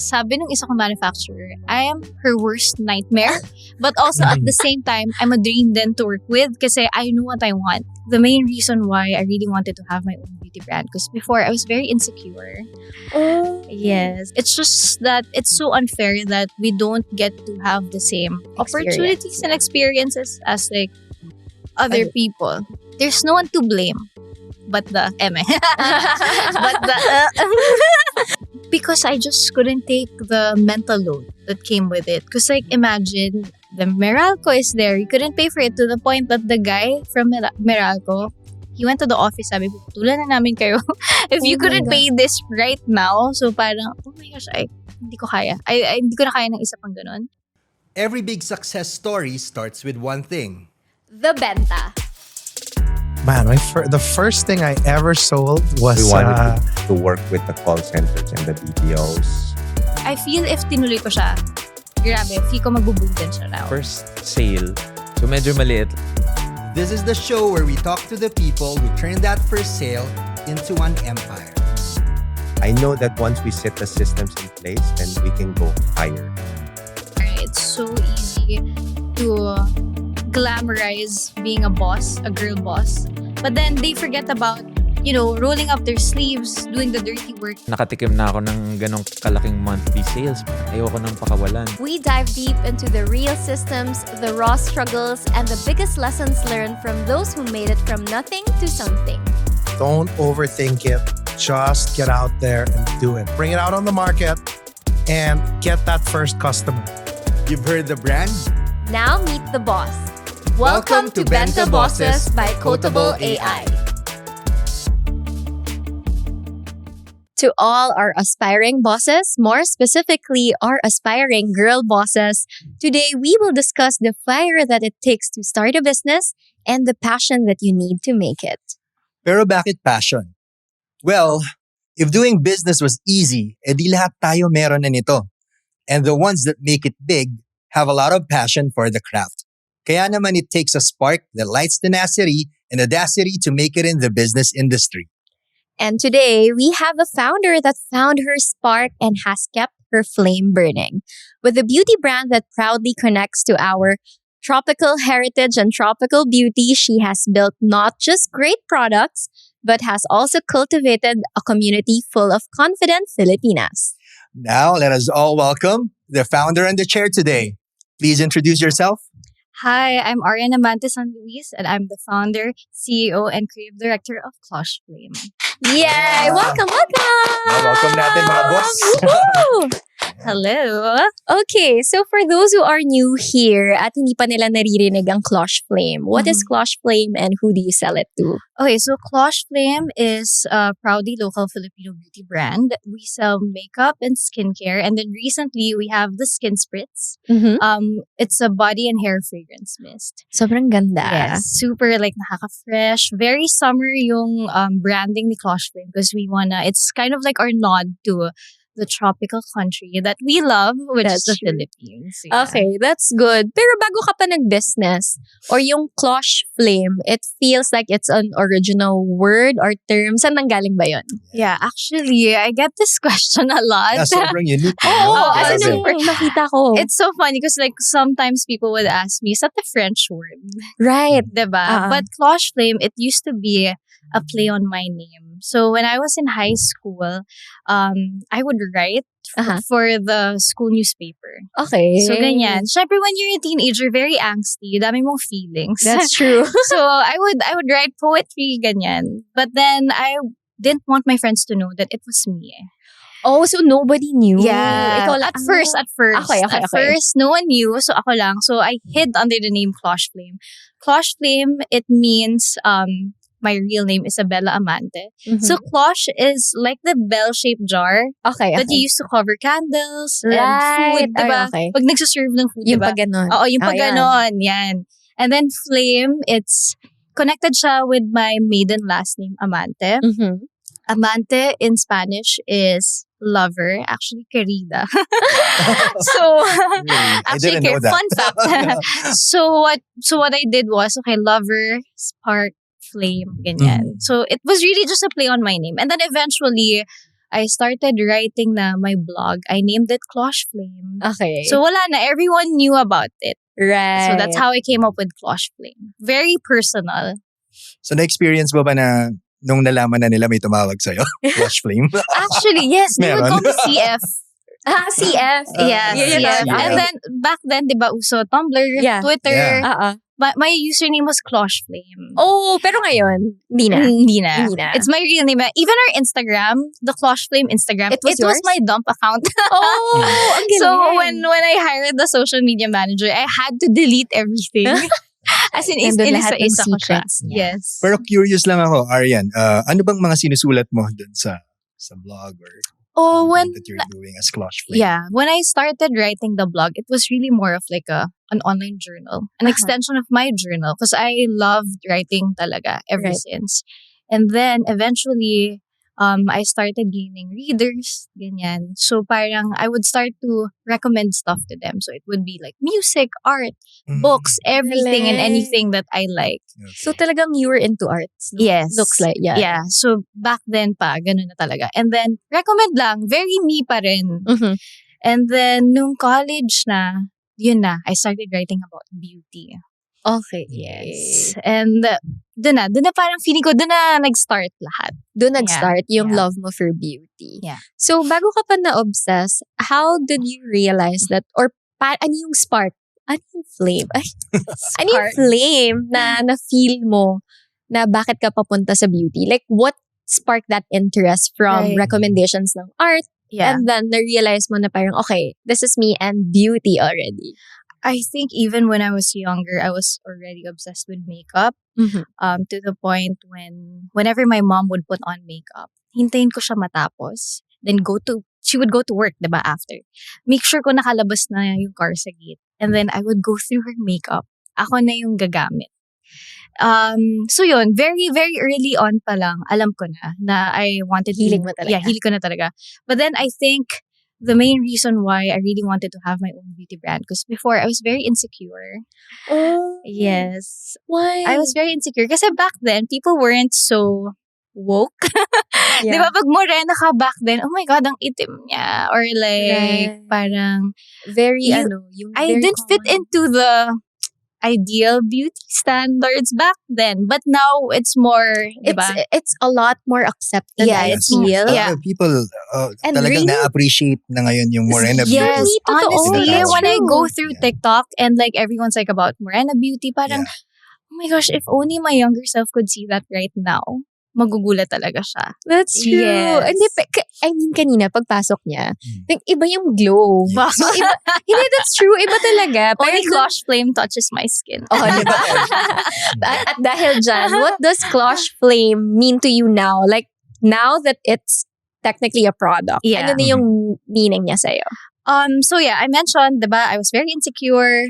sabi nung isa kong manufacturer, I am her worst nightmare. But also at the same time, I'm a dream then to work with kasi I know what I want. The main reason why I really wanted to have my own beauty brand because before I was very insecure. Oh. Yes. It's just that it's so unfair that we don't get to have the same opportunities and experiences as like other people. There's no one to blame but the eme. But the because I just couldn't take the mental load that came with it. Because like imagine the Meralco is there. You couldn't pay for it to the point that the guy from Meralco, he went to the office, sabi, putulan na namin kayo. If you couldn't pay this right now, so parang, oh my gosh, hindi ko kaya. Hindi ko na kaya ng isa pang ganun. Every big success story starts with one thing. The benta. Man, the first thing I ever sold was... We wanted to work with the call centers and the BPOs. I feel if tinuloy ko siya, grabe, feel ko magbuboom din siya now. First sale, so medyo maliit. This is the show where we talk to the people who turned that first sale into an empire. I know that once we set the systems in place, then we can go higher. It's so easy to glamorize being a boss, a girl boss. But then they forget about, rolling up their sleeves, doing the dirty work. Nakatikim na ako ng ganong kalaking monthly sales. Ayoko nang pakawalan. We dive deep into the real systems, the raw struggles, and the biggest lessons learned from those who made it from nothing to something. Don't overthink it. Just get out there and do it. Bring it out on the market and get that first customer. You've heard the brand? Now meet the boss. Welcome to Benta Bosses by Quotable AI. To all our aspiring bosses, more specifically our aspiring girl bosses, today we will discuss the fire that it takes to start a business and the passion that you need to make it. Pero bakit passion? Well, if doing business was easy, edi lahat tayo meron na nito. And the ones that make it big have a lot of passion for the craft. Kaya naman it takes a spark that lights tenacity and audacity to make it in the business industry. And today, we have a founder that found her spark and has kept her flame burning. With a beauty brand that proudly connects to our tropical heritage and tropical beauty, she has built not just great products, but has also cultivated a community full of confident Filipinas. Now, let us all welcome the founder and the chair today. Please introduce yourself. Hi, I'm Ariana Amante San Luis, and I'm the founder, CEO, and creative director of Closh Flame. Yay! Welcome! Welcome natin mga boss. Woo! Hello! Okay, so for those who are new here at hindi pa nila naririnig ang Closh Flame, what is Closh Flame and who do you sell it to? Okay, so Closh Flame is a proudly local Filipino beauty brand. We sell makeup and skincare, and then recently we have the Skin Spritz. It's a body and hair fragrance mist. Sobrang ganda. Yes, super nakaka-fresh. Very summer yung branding ni Closh Flame because it's kind of like our nod to the tropical country that we love, which is the Philippines. Yeah. Okay, that's good. Pero bago ka pa nag-business, or yung Closh Flame, it feels like it's an original word or term. Saan nanggaling ba yun? Yeah, actually, I get this question a lot. Yeah, sobrang unique. As Grabe. in, nakita ko. It's so funny because sometimes people would ask me, is that the French word? right. Diba? But Closh Flame, it used to be a play on my name. So when I was in high school, I would write for the school newspaper. Okay. So ganyan. Syempre when you're a teenager, very angsty, dami mong feelings. That's true. So I would write poetry, ganyan. But then I didn't want my friends to know that it was me. Oh, so nobody knew? Yeah. Ikaw lang. At first. Okay. At first, no one knew. So ako lang. So I hid under the name Closh Flame. Closh Flame, it means my real name is Isabella Amante. So Cloche is like the bell-shaped jar that you used to cover candles and food, diba? Pag nagsaserve ng food, yung diba? pag ganon. Oo, yung pag ganon, yan. And then Flame, it's connected siya with my maiden last name, Amante. Amante in Spanish is lover, actually querida. So actually, I didn't know that. fun fact. So what I did was, okay, lover, spark, flame, ganyan. So it was really just a play on my name. And then eventually, I started writing na my blog. I named it Cloche Flame. Okay. So wala na, everyone knew about it. right. So that's how I came up with Cloche Flame. Very personal. So na-experience mo ba na nung nalaman na nila may tumawag sa'yo? Flash flame? Actually, yes, they would Meron. call me CF. CF. Yeah, Yeah, CF. yeah. And then, back then, di ba, uso Tumblr, Yeah. Twitter. Yeah. My username was Cloche Flame. Oh, pero ngayon, hindi na. Hindi na. Hindi na. It's my real name. Even our Instagram, the Cloche Flame Instagram, It was yours? my dump account. Oh, ang galing. So when I hired the social media manager, I had to delete everything. As in, Nandun lahat ng isa-isa ko siya. secrets niya. Yes. Pero curious lang ako, Arian, ano bang mga sinusulat mo dun sa blog or content that you're doing as Cloche Flame? Yeah, when I started writing the blog, it was really more of like an online journal, an extension of my journal, because I loved writing talaga ever Right. since. And then eventually, I started gaining readers, ganyan. So parang I would start to recommend stuff to them. So it would be like music, art, Mm. books, everything and Galing. anything that I like. Okay. So talagang you were into arts. No? Yes. Looks like, yeah. Yeah. So back then pa, ganun na talaga. And then recommend lang, very me pa rin. Mhm. And then, nung college na, yun na, I started writing about beauty. Okay. Yes. And doon na parang feeling ko, doon na nag-start lahat. Doon nag-start yung Yeah. love mo for beauty. Yeah. So, bago ka pa na-obsess, how did you realize that, or ano yung spark? Ano yung flame? Ay, ano yung Spark. flame na na-feel mo na bakit ka papunta sa beauty? Like, what sparked that interest from Right. recommendations ng art? Yeah. And then, na-realize mo na parang, okay, this is me and beauty already. I think even when I was younger, I was already obsessed with makeup. To the point whenever my mom would put on makeup, hintayin ko siya matapos. Then she would go to work, diba, after. Make sure ko nakalabas na yung car sa gate. And then I would go through her makeup. Ako na yung gagamit. So yun, very, very early on pa lang, alam ko na I wanted to. Hilig mo talaga. Yeah, hilig ko na talaga. But then I think the main reason why I really wanted to have my own beauty brand, because before I was very insecure. Oh. Yes. Why? I was very insecure. Kasi back then, people weren't so woke. Di ba? Pag morena ka back then, oh my God, ang itim niya. Or like, Right. parang, Very, You- yung I very didn't fit common. into the ideal beauty standards back then. But now, it's more, di ba? It's a lot more accepted. Yeah, I it's feel. A lot Yeah. of people And talagang really- na-appreciate na ngayon yung Morena beauty. Yes, Really, totoo. honestly, That's when I go true. through Yeah. TikTok and like everyone's like about Morena beauty, parang, oh my gosh, if only my younger self could see that right now, magugulat talaga siya. That's true. Yes. Hindi, I mean, kanina, pagpasok niya, Mm. like, iba yung glow. Yes. So, iba, hindi, that's true. Iba talaga. Only Pero- Cloche Flame touches my skin. Oh, di ba? at dahil dyan, what does Cloche Flame mean to you now? Like, now that it's technically a product, Yeah. ano na yung meaning niya sa'yo? So yeah, I mentioned, diba, I was very insecure.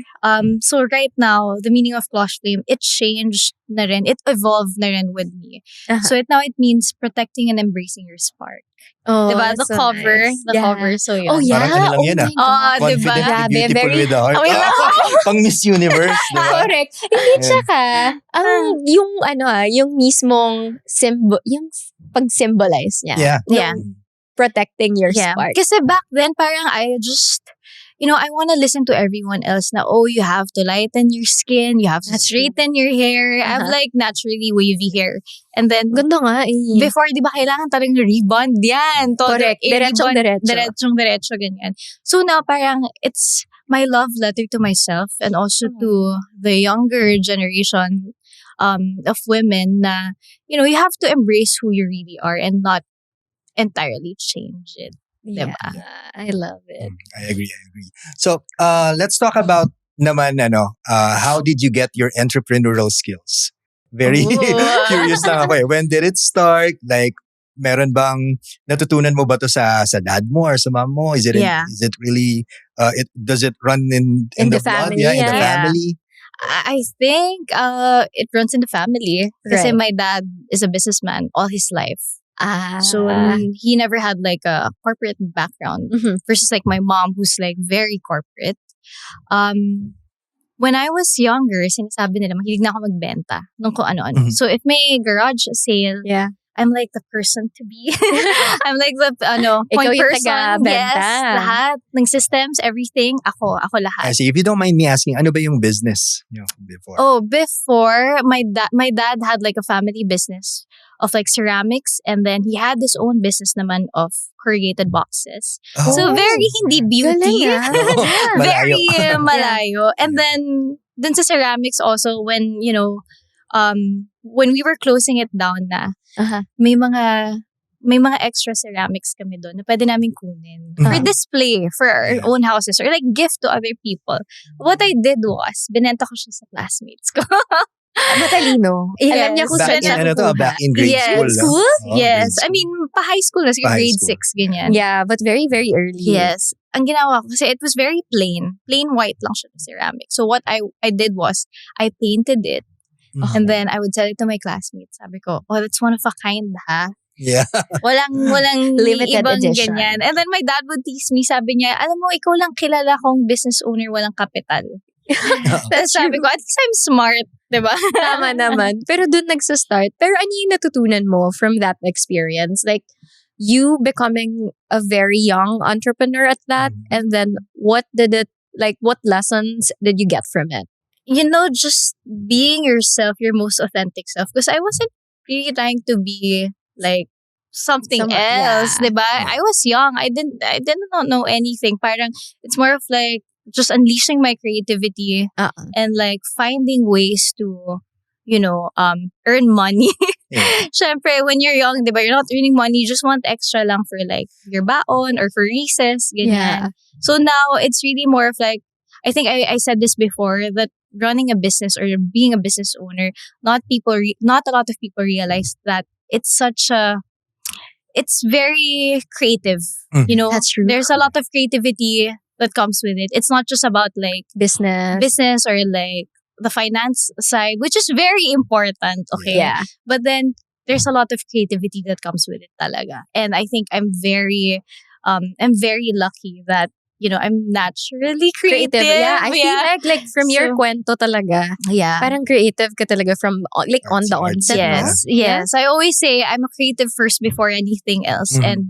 So right now, the meaning of Cloche Flame, it changed na rin. It evolved na rin with me. Uh-huh. So it means protecting and embracing your spark. Oh, Diba? The so cover. nice. The Yeah. cover. So yun. Oh, yeah. Parang ano lang Oh yan, my ah. God. Diba? Confident Grabe, and beautiful very- with the heart. Oh, yeah. Pang Miss Universe, di ba? Correct. Hindi, tsaka, yung yung mismong yung pag-symbolize niya. Yeah. Yeah. Protecting your Yeah. spark. Kasi back then, parang I just, I want to listen to everyone else na, oh, you have to lighten your skin, you have to That's true. straighten your hair. I have Uh-huh. like naturally wavy hair. And then, Ganda nga eh. before, di ba, kailangan talagang rebond yan. Todo, Correct. i-rebond, Diretsong-diretso. Diretsong-diretso, ganyan. So now, parang, it's my love letter to myself and also to the younger generation of women na, you have to embrace who you really are and not entirely change it. Yeah. I love it. I agree. So, let's talk about naman, how did you get your entrepreneurial skills? Very Ooh. curious lang ako eh. When did it start? Like, meron bang natutunan mo ba to sa dad mo or sa mom mo? Is it Yeah. is it really does it run in In the blood? family, Yeah, in the yeah. family. I think it runs in the family. Kasi Right. my dad is a businessman all his life. So Ah. he never had like a corporate background Mhm. versus like my mom who's like very corporate. When I was younger, sinasabi nila mahilig na ako magbenta ng kung ano-ano. Mhm. So if may garage sale, Yeah. I'm like the person to be. I'm like the point Ikaw yung person. taga-benta. Yes, lahat ng systems, everything. Ako lahat. See, if you don't mind me asking, ano ba yung business nyo before? Oh, before my dad had like a family business of like ceramics, and then he had his own business naman of corrugated boxes. So very hindi beauty. Galing, ah. Oh, Very malayo. malayo. And then dun sa ceramics also, when when we were closing it down na, Uh-huh. may mga extra ceramics kami doon na pwede namin kunin for display for our Yeah. own houses or like gift to other people. What I did was, binenta ko siya sa classmates ko. Matalino. Yes. Alam niya kung Back saan in, siya back kukuha. in grade Yes. school. School? Oh, Yes. grade I mean, pa-high school na, siguro Pa-high grade school. 6, ganyan. Yeah, but very, very early. Yes. Ang ginawa ko, kasi it was very plain. Plain white lang siya na ceramic. So what I did was, I painted it. Mhm. And then I would sell it to my classmates. Sabi ko, oh, that's one of a kind, ha? Yeah. Walang Limited ibang edition. ganyan. And then my dad would tease me. Sabi niya, alam mo, ikaw lang kilala kong business owner, walang kapital. Tapos sabi ko, at least I'm smart, diba? Tama naman. Pero dun nagsa-start. Pero ano yung natutunan mo from that experience? Like, you becoming a very young entrepreneur at that, and then what lessons did you get from it? Just being yourself, your most authentic self. Because I wasn't really trying to be like something else, yeah. diba? I was young. I didn't not know anything. Parang it's more of like just unleashing my creativity and like finding ways to, earn money. Yeah. Syempre, when you're young, diba, you're not earning money, you just want extra lang for like your baon or for recess, ganyan. Yeah. So now it's really more of like, I think I said this before, that running a business or being a business owner, not a lot of people realize that it's very creative. Mhm. That's true. There's a lot of creativity that comes with it. It's not just about like business or like the finance side, which is very important, okay? Yeah. But then there's a lot of creativity that comes with it talaga. And I think I'm very lucky that, I'm naturally creative. Yeah, I feel like from your So- kwento talaga, Yeah. parang creative ka talaga from like on the Artsy, onset, Yes, no? yes. I always say I'm a creative first before anything else. Mhm. And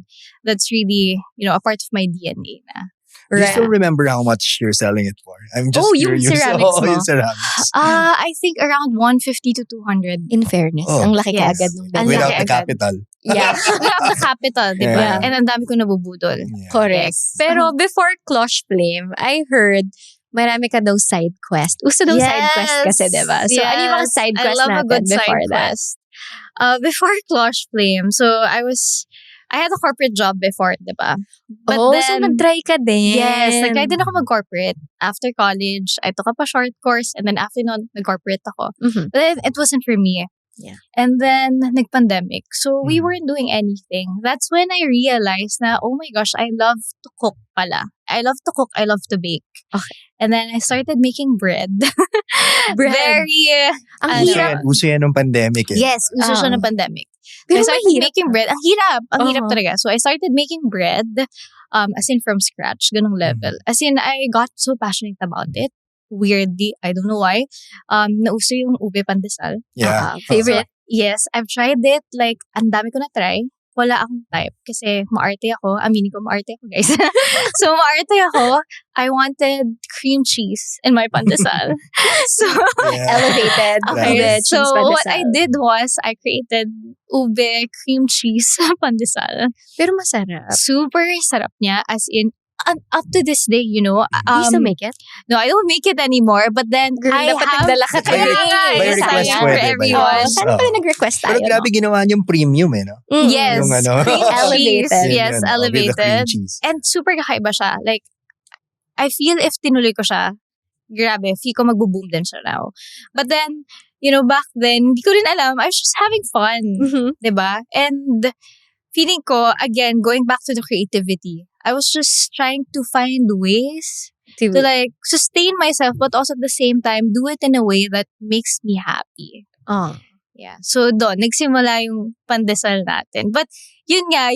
that's really, a part of my DNA na. Do you Right. still remember how much you're selling it for? I'm just Oh, yung curious. ceramics mo? Yung ceramics. I think around 150 to 200. In fairness, Oh. ang laki Yes. kaagad ng Ang benta. Without laki the agad. capital. Yeah. We have the capital, di ba? Yeah. And ang dami ko nabubudol. Yeah. Correct. Yes. Pero before Cloche Flame, I heard marami ka daw side quest. Uso daw side quest kasi, diba? So, ano yung mga side quest I love natin a good before side that? quest. Before Cloche Flame, so I had a corporate job before, diba? But so then, nag-try ka din. yes, nag-try din ako mag-corporate. After college, I took up a short course, and then after nun, nag-corporate ako. Mhm. But then, it wasn't for me. Yeah. And then, nag-pandemic. So, we Mhm. weren't doing anything. That's when I realized na, oh my gosh, I love to cook pala. I love to cook, I love to bake. Okay. And then, I started making bread. Bread. Very, Ang ano, hirap. Uso yan ng pandemic eh. yes, uso siya Ah. ng pandemic. Pero I started mahirap making na. bread. Ang hirap. Ang hirap Uh-huh. talaga. So, I started making bread, as in from scratch, ganung level. As in, I got so passionate about it. Weirdly, I don't know why. Nauso yung ube pandesal. Yeah. Favorite? Yes, I've tried it. Like, ang dami ko na-try. Wala akong type. Kasi maarte ako. Aminin ko, maarte ako, guys. So, maarte ako. I wanted cream cheese in my pandesal. So, Yeah. Elevated. okay. Ube, So, cheese what pandesal. I did was, I created ube cream cheese pandesal. Pero masarap. Super sarap niya. As in, up to this day, Do you still make it? no, I don't make it anymore. But then, Girl, I dapat have... nagdala ka By tayo. re- by request sayang pwede, for by everyone. request. Sana pala nag-request tayo. Pero grabe ginawa niyong premium eh, no? No? Yes. Yung ano. Cream cheese. Elevated. Yes, Yun, with the cream elevated. cheese. And super kakaiba siya. Like, I feel if tinuloy ko siya, grabe, feel ko magbo-boom din siya now. But then, back then, hindi ko rin alam. I was just having fun. Mhm. Diba? And feeling ko, again, going back to the creativity, I was just trying to find ways to like sustain myself, but also at the same time, do it in a way that makes me happy. Oh. Yeah. So doon, nagsimula yung pandesal natin. But yun nga,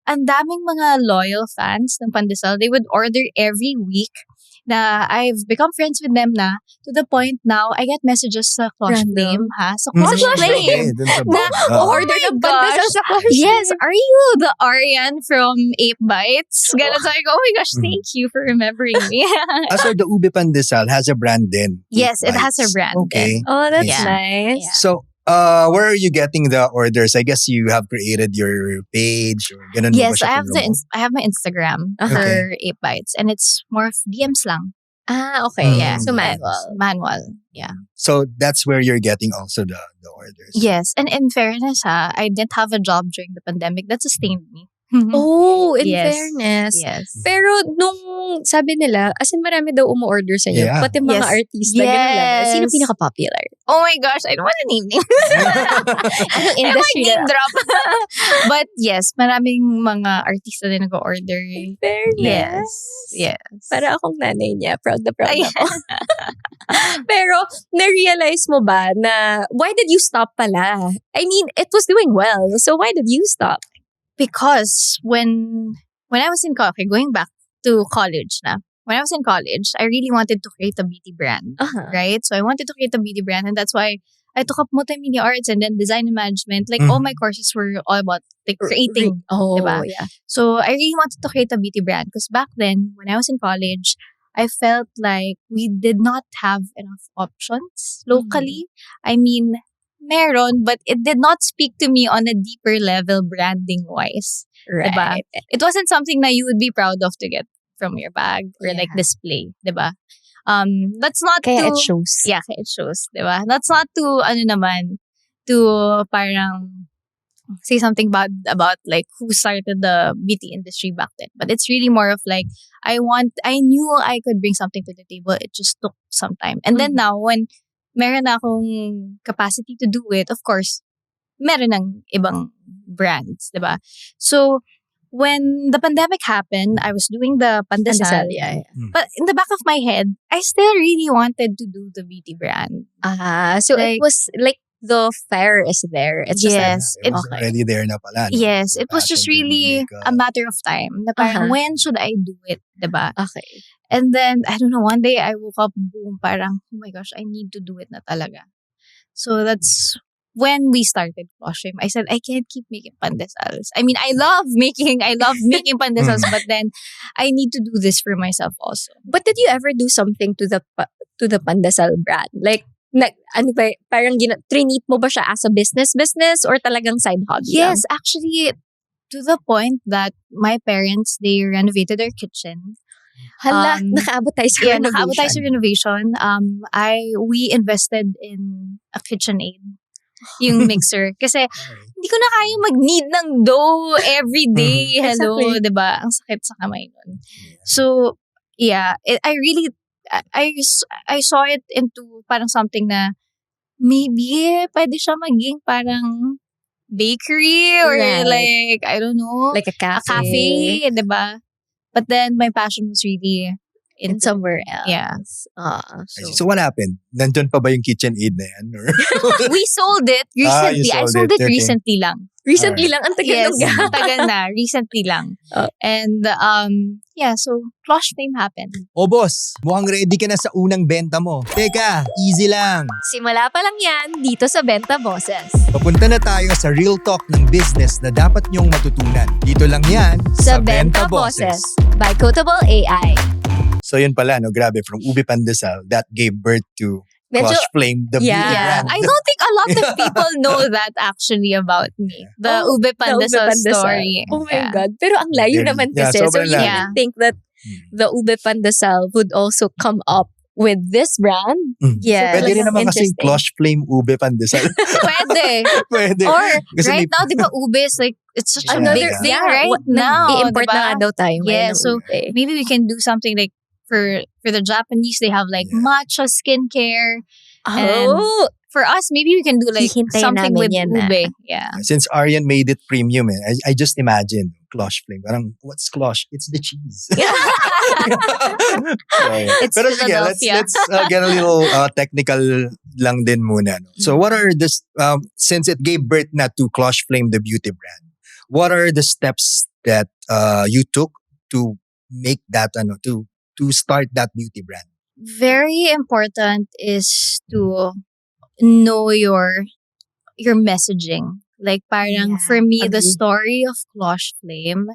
ang daming mga loyal fans ng Pandesal. They would order every week na I've become friends with them na to the point now I get messages sa Clash Random. Flame, ha? Sa Mm, Clash Flame. okay, dun sa Na, Oo. Order ng gosh. pandesal sa Clash Yes, are you the Arian from 8 Bites? Ganun sabi ko, oh my gosh, Mhm. thank you for remembering me. So the Ube Pandesal has a brand din. Yes, it has a Bites. brand Okay. Oh, that's Yeah. nice. Yeah. So, where are you getting the orders? I guess you have created your page or ganun mo ba Yes, siya I have pinromote? I have my Instagram Uh-huh. for 8 Bites and it's more of DMs lang. Ah, okay. Mm. Yeah. So Yes, manual. Manual, yeah. So that's where you're getting also the orders. Yes, and in fairness I didn't have a job during the pandemic. That sustained me. Oh, in Yes. fairness. Yes. Pero nung sabi nila, as in marami daw umu-order sa iyo. Yeah. Pati mga Yes. artista, ganun lang. Sino Yes. pinaka-popular? Oh my gosh, I don't want to name names. Anong I industry might name na? drop. But yes, maraming mga artista din nag-order. In fairness. Yes. Para akong nanay niya. Proud na proud Ay. ako. Pero, na-realize mo ba na why did you stop pala? I mean, it was doing well. So why did you stop? Because when I was in college, going back to college na, when I was in college, I really wanted to create a beauty brand, Uh-huh. right? So I wanted to create a beauty brand and that's why I took up multimedia arts and then design and management. Like all my courses were all about like creating. Oh, diba? yeah. So I really wanted to create a beauty brand because back then, when I was in college, I felt like we did not have enough options locally. I mean, meron, but it did not speak to me on a deeper level branding wise. Right. Diba? It wasn't something that you would be proud of to get from your bag or like Yeah. display, diba? That's not Kaya to, it shows. yeah, kaya it shows, diba? That's not to, to parang say something bad about like who started the beauty industry back then. But it's really more of like, I knew I could bring something to the table. It just took some time. And then now, when meron na akong capacity to do it, of course, meron ng ibang brands, diba? So, when the pandemic happened, I was doing the pandesal. Yeah. But in the back of my head, I still really wanted to do the beauty brand. So it Like- was like the fire is there. It's just Yes, It was okay. already there na pala. No? Yes, it was Passion just to really make a matter of time. Na parang, Uh-huh. when should I do it, diba? Okay. And then, I don't know, one day I woke up, boom, parang, oh my gosh, I need to do it na talaga. So that's when we started Closhim. I said, I can't keep making pandesals. I mean, I love making pandesals, but then I need to do this for myself also. But did you ever do something to the pandesal brand? Like, ano ba, parang trinit mo ba siya as a business or talagang side hobby lang? Yes, actually, to the point that my parents, they renovated their kitchen. Hala, Um, nakaabot tayo sa Yeah, renovation. nakaabot tayo sa renovation. We invested in a KitchenAid, yung mixer. Kasi hindi ko na kaya mag-knead ng dough every day. Hello, Exactly. 'di ba? Ang sakit sa kamay nun. So, yeah, I saw it into parang something na maybe pwede siya maging parang bakery or Right. like, I don't know, Like a a cafe. cafe, 'di ba? But then my passion was really In somewhere else. Yeah. So what happened? Nandun pa ba yung KitchenAid na yan? Or? We sold it You recently. I sold sold it, it okay. recently lang. Recently lang, ang tagal Yes, ng gap. tagal na. Recently lang. Oh. And, yeah, so Closh Flame happened. O boss, mukhang ready ka na sa unang benta mo. Teka, easy lang. Simula pa lang yan dito sa Benta Bosses. Papunta na tayo sa real talk ng business na dapat nyong matutunan. Dito lang yan Sa Benta Bosses by Quotable AI. So yun pala, no? Grabe, from Ube Pandesal, that gave birth to Medyo, Closh Flame, the beauty Yeah. brand. I don't think a lot of people know that actually about me. The Oh, Ube the Ube Pandesal Pandesal. story. Oh my Yeah. God. Pero ang layo Very- naman yeah, kasi. So sobrang you layo. didn't think that the Ube Pandesal would also come up with this brand? Yes. Pwede rin naman kasing Interesting. Closh Flame Ube Pandesal. Pwede. Pwede. Or Kasi right may- now, di ba, ube is like, it's such a Another- big thing yeah, right now. I-import diba? na nga daw tayo ngayon Yeah, ng so ube. maybe we can do something like for the Japanese, they have like Yeah. matcha skincare. Oh, For us, maybe we can do like Hihintayin something namin with yan, ube. Yeah. Since Arian made it premium, I just imagine Closh Flame. Parang, what's Closh? It's the cheese. So, yeah. It's Pero sige, Philadelphia. let's get a little technical lang din muna. No? So what are this, since it gave birth na to Closh Flame, the beauty brand, what are the steps that you took to make that to start that beauty brand? Very important is to know your messaging. Like parang Yeah, for me, the agree. story of Cloche Flame,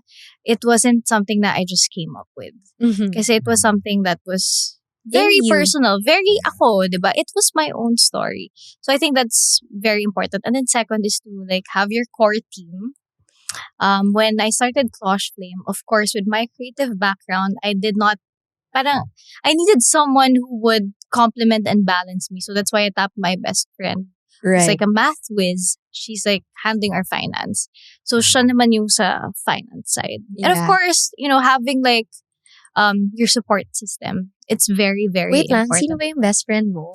it wasn't something that I just came up with. Mhm. Kasi it was something that was very you. personal, very ako, diba? It was my own story. So I think that's very important. And then second is to like have your core team. When I started Cloche Flame, of course, with my creative background, I did not, parang, I needed someone who would complement and balance me. So that's why I tapped my best friend. It's Right. like a math whiz. She's like handling our finance. So siya naman yung sa finance side. And of Yeah. course, having like your support system. It's very, very Wait lang, important. sino ba yung best friend mo?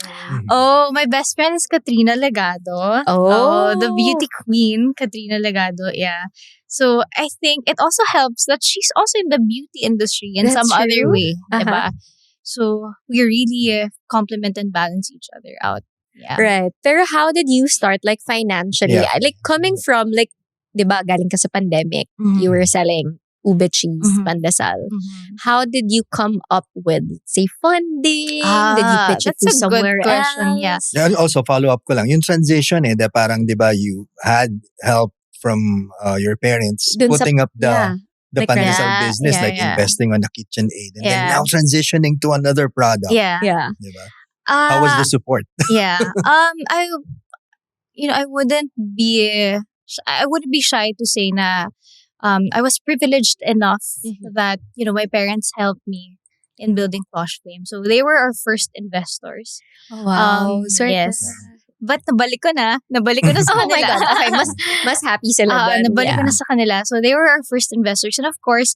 Oh, my best friend is Katrina Legado. Oh. The beauty queen, Katrina Legado. Yeah. So I think it also helps that she's also in the beauty industry in That's some other true. way. Uh-huh. Diba? So we really complement and balance each other out. Yeah. Right. Pero how did you start like financially? Yeah. Like coming from like, di ba, galing ka sa pandemic, Mhm. you were selling ube cheese, Mhm. pandesal. Mhm. How did you come up with, say, funding? Did you pitch it That's to a somewhere good question. Yeah. else? And also follow up ko lang, yung transition da parang 'di ba you had help from your parents Dun sa- putting up Yeah. the like pandesal yeah, business, yeah, like yeah. investing on the KitchenAid, and then Yeah. now transitioning to another product. Yeah. Yeah. 'Di ba? How was the support? Yeah. I wouldn't be shy to say na I was privileged enough Mhm. that my parents helped me in building Cloche Flame. So they were our first investors. Oh, wow. Swerte. Yes. But nabalik ko na sa Oh my kanila. God. Okay, mas happy sila dun. Nabalik ko Yeah. na sa kanila. So they were our first investors. And of course,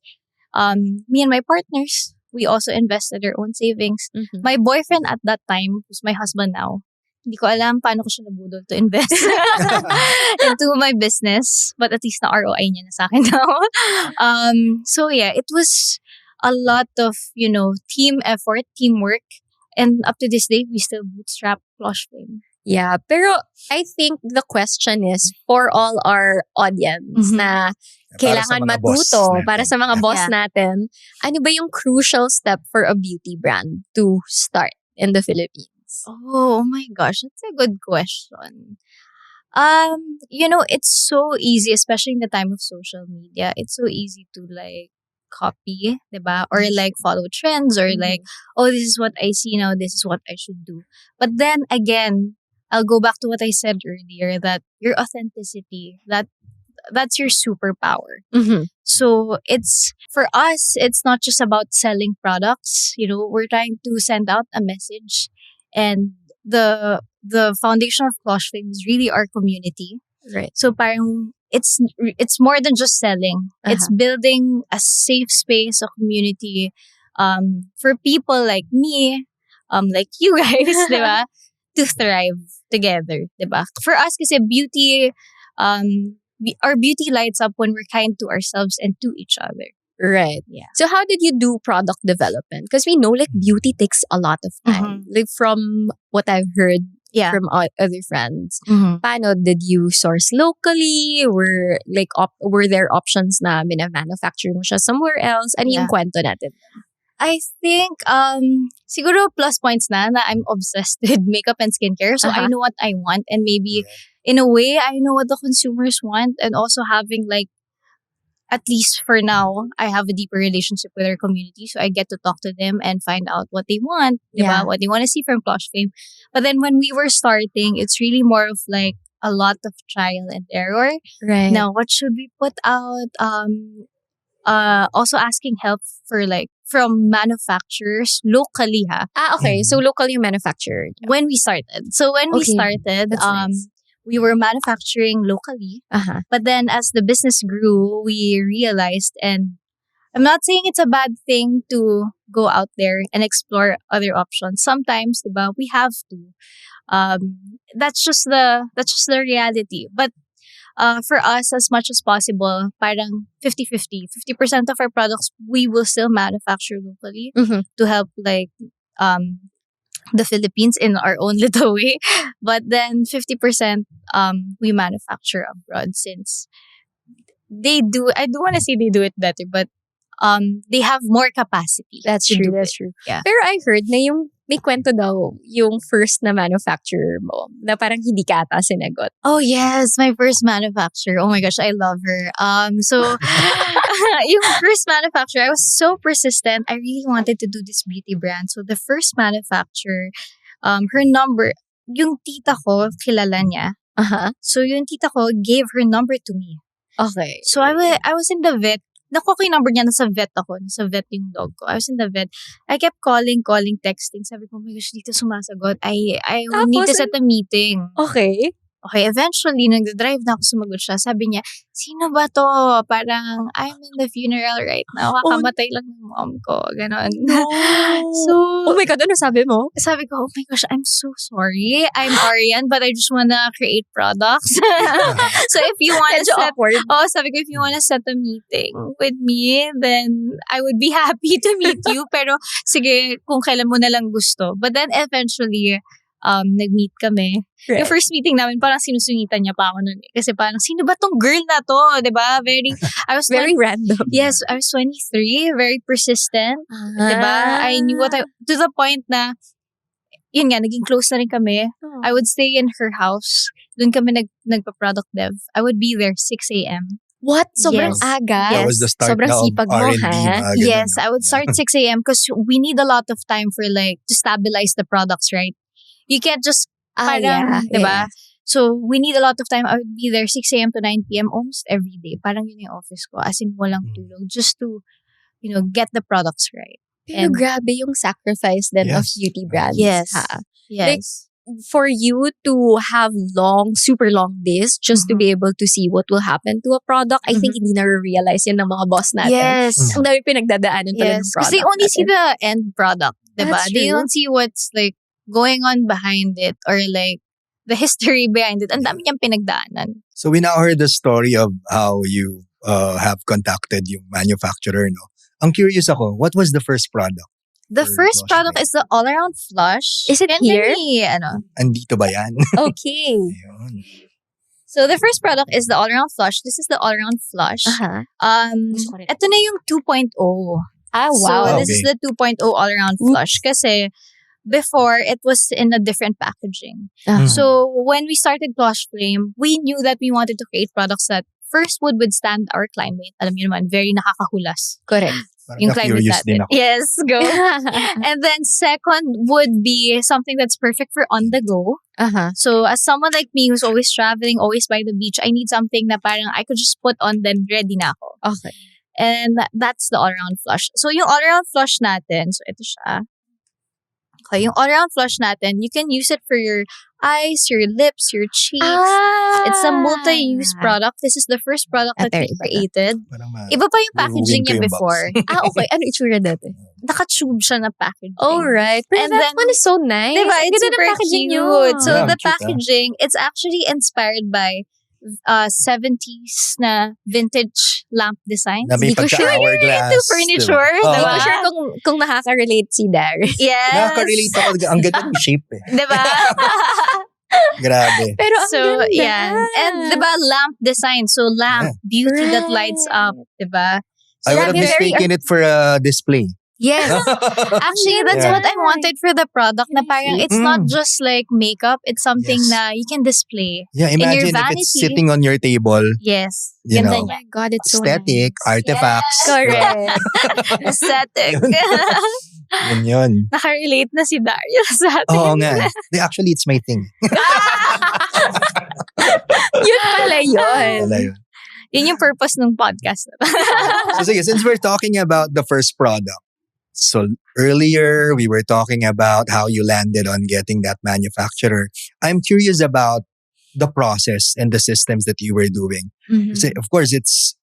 me and my partners, we also invested our own savings. Mhm. My boyfriend at that time, who's my husband now, hindi ko alam paano ko siya nabudol to invest into my business. But at least na ROI niya na sa akin now. So yeah, it was a lot of, team effort, teamwork. And up to this day, we still bootstrap Cloche Flame. Yeah, pero I think the question is for all our audience Mhm. na Para kailangan sa mga boss matuto natin. para sa mga boss Yeah. natin. Ano ba yung crucial step for a beauty brand to start in the Philippines? Oh my gosh, that's a good question. It's so easy, especially in the time of social media. It's so easy to like copy, diba? Or like follow trends or like, oh, this is what I see now, this is what I should do. But then again, I'll go back to what I said earlier, that your authenticity, that's your superpower. Mhm. So it's for us, it's not just about selling products. We're trying to send out a message, and the foundation of Cloche Flame is really our community. Right. So parang it's more than just selling. It's building a safe space, a community, for people like me, like you guys, diba, to thrive together, diba? For us, kasi beauty, our beauty lights up when we're kind to ourselves and to each other. Right. Yeah. So how did you do product development? Because we know like beauty takes a lot of time. Like from what I've heard Yeah. from other friends. Mhm. Paano did you source locally? Were like were there options na manufacture mo siya somewhere else? Ano yung Yeah. kwento natin? I think siguro plus points na I'm obsessed with makeup and skincare. So I know what I want, and maybe in a way I know what the consumers want, and also having like, at least for now, I have a deeper relationship with our community. So I get to talk to them and find out what they want, Yeah. diba? What they want to see from Cloche Flame. But then when we were starting, it's really more of like a lot of trial and error. Right. Now, what should we put out? Also asking help from manufacturers locally, ha? Okay. So locally manufactured. When we started. So when we Okay. started, That's nice. we were manufacturing locally. Uh-huh. But then as the business grew, we realized, and I'm not saying it's a bad thing to go out there and explore other options. Sometimes, diba, we have to. That's just the reality. But for us, as much as possible, parang 50-50. 50% of our products we will still manufacture locally Mhm. to help like the Philippines in our own little way. But then 50% we manufacture abroad, since they do, I do want to say they do it better, but they have more capacity. That's to true, do that's it. true. Yeah. Pero I heard na yung may kwento daw yung first na manufacturer mo na parang hindi ka ata sinagot. Oh yes, my first manufacturer. Oh my gosh, I love her. So yung first manufacturer, I was so persistent. I really wanted to do this beauty brand. So the first manufacturer, her number, yung tita ko, kilala niya. Aha. So yung tita ko gave her number to me. Okay. So I was in the vet. Nakuha ko yung number niya, nasa vet ako. Nasa vet yung dog ko. I was in the vet. I kept calling, texting. Sabi ko, oh my gosh, dito sumasagot. I need to Tapos, set a meeting. Okay. Okay, eventually, nagda-drive na ako, sumagot siya. Sabi niya, sino ba to? Parang, I'm in the funeral right now. Kakamatay lang ng mom ko. Ganon. So, Oh my God, ano sabi mo? sabi ko, oh my gosh, I'm so sorry. I'm Arian, but I just wanna create products. So if you wanna Medyo set, awkward. sabi ko, if you wanna set a meeting with me, then I would be happy to meet you. Pero sige, kung kailan mo na lang gusto. But then eventually, nag-meet kami. Right. Yung first meeting namin, parang sinusungitan niya pa ako nun. Kasi parang, sino ba tong girl na to? Diba? I was Very random. Yes, I was 23, very persistent. Diba? I knew to the point na, yun nga, naging close na rin kami. I would stay in her house. Doon kami nagpa-product dev. I would be there 6 a.m. What? Sobrang Yes. aga? That was the start Sobrang na of sipag mo, R&D. ha? Ganun, Yes, no? I would start 6 a.m. because we need a lot of time for to stabilize the products, right? You can't just, parang, diba? So, we need a lot of time. I would be there 6 a.m. to 9 p.m. almost every day. Parang yun yung office ko. As in, walang tulog. Just to, get the products right. Pero And- grabe yung sacrifice then of Yes. beauty brands. Yes. Ha? Yes. For you to have super long days just to be able to see what will happen to a product, I think hindi na-realize yun ng mga boss natin. Yes. Ang dami pinagdadaanan pala ng Yes. product Because they only see natin. the end product, diba? That's They true. don't see what's going on behind it or the history behind it. Ang dami niyang pinagdaanan. So we now heard the story of how you have contacted yung manufacturer, no? Ang curious ako, what was the first product? The For first Blush product Bay. is the all-around flush. Is it And here? then Andito ba yan? Okay. Ayun. So the first product is the all-around flush. This is the all-around flush. Aha. Ito na yung 2.0. Ah, So wow. this is the 2.0 all-around flush. Kasi before, it was in a different packaging. Ah. So when we started Blush Flame, we knew that we wanted to create products that first would withstand our climate. Alam niyo naman, very nakakahulas. Correct. Parang Yung climate na-curious din natin. ako. Yes, go. And then second would be something that's perfect for on the go. Aha. So as someone like me who's always traveling, always by the beach, I need something na parang I could just put on then ready na ako. Okay. And that's the all-around flush. So yung all-around flush natin, so ito siya. Okay, yung all-around flush natin, you can use it for your eyes, your lips, your cheeks. It's a multi-use product. This is the first product that we Iba na. created. Parang Iba pa yung packaging Luluwin ko niya yung before. Okay. Ano itsura dati? Naka-tube siya na packaging. Alright. Pero And that then- one is so nice. Diba? Ang It's ganda ng super packaging cute. nyo. So Yeah, the cute, packaging, it's actually inspired by 70s na vintage lamp design. na may Hindi ko sure pagka-hourglass. into furniture, diba? diba? Hindi ko sure kung nakaka-relate si Dari. Yes. Nakaka-relate ako. Ang ganda ng shape eh. Diba? Grabe. Pero ang So, ganda. yeah. And diba, lamp design. So, lamp, beauty that lights up. Diba? I would have Grabe, very- mistaken it for a display. Yes. Actually, that's Yeah. what I wanted for the product na parang it's not just like makeup. It's something Yes. na you can display. Yeah, your imagine if it's vanity. sitting on your table. Yes. You Ganda know, Oh niya. my God, it's so Aesthetic, nice. artifacts. Correct. Aesthetic. Yun yun. Nakarelate na si Dario sa atin. Oo nga. Actually, it's my thing. Yun pala yun. Wala yun. Yun yung purpose ng podcast na to. So sige, since we're talking about the first product, so earlier we were talking about how you landed on getting that manufacturer. I'm curious about the process and the systems that you were doing. Kasi, of course, it's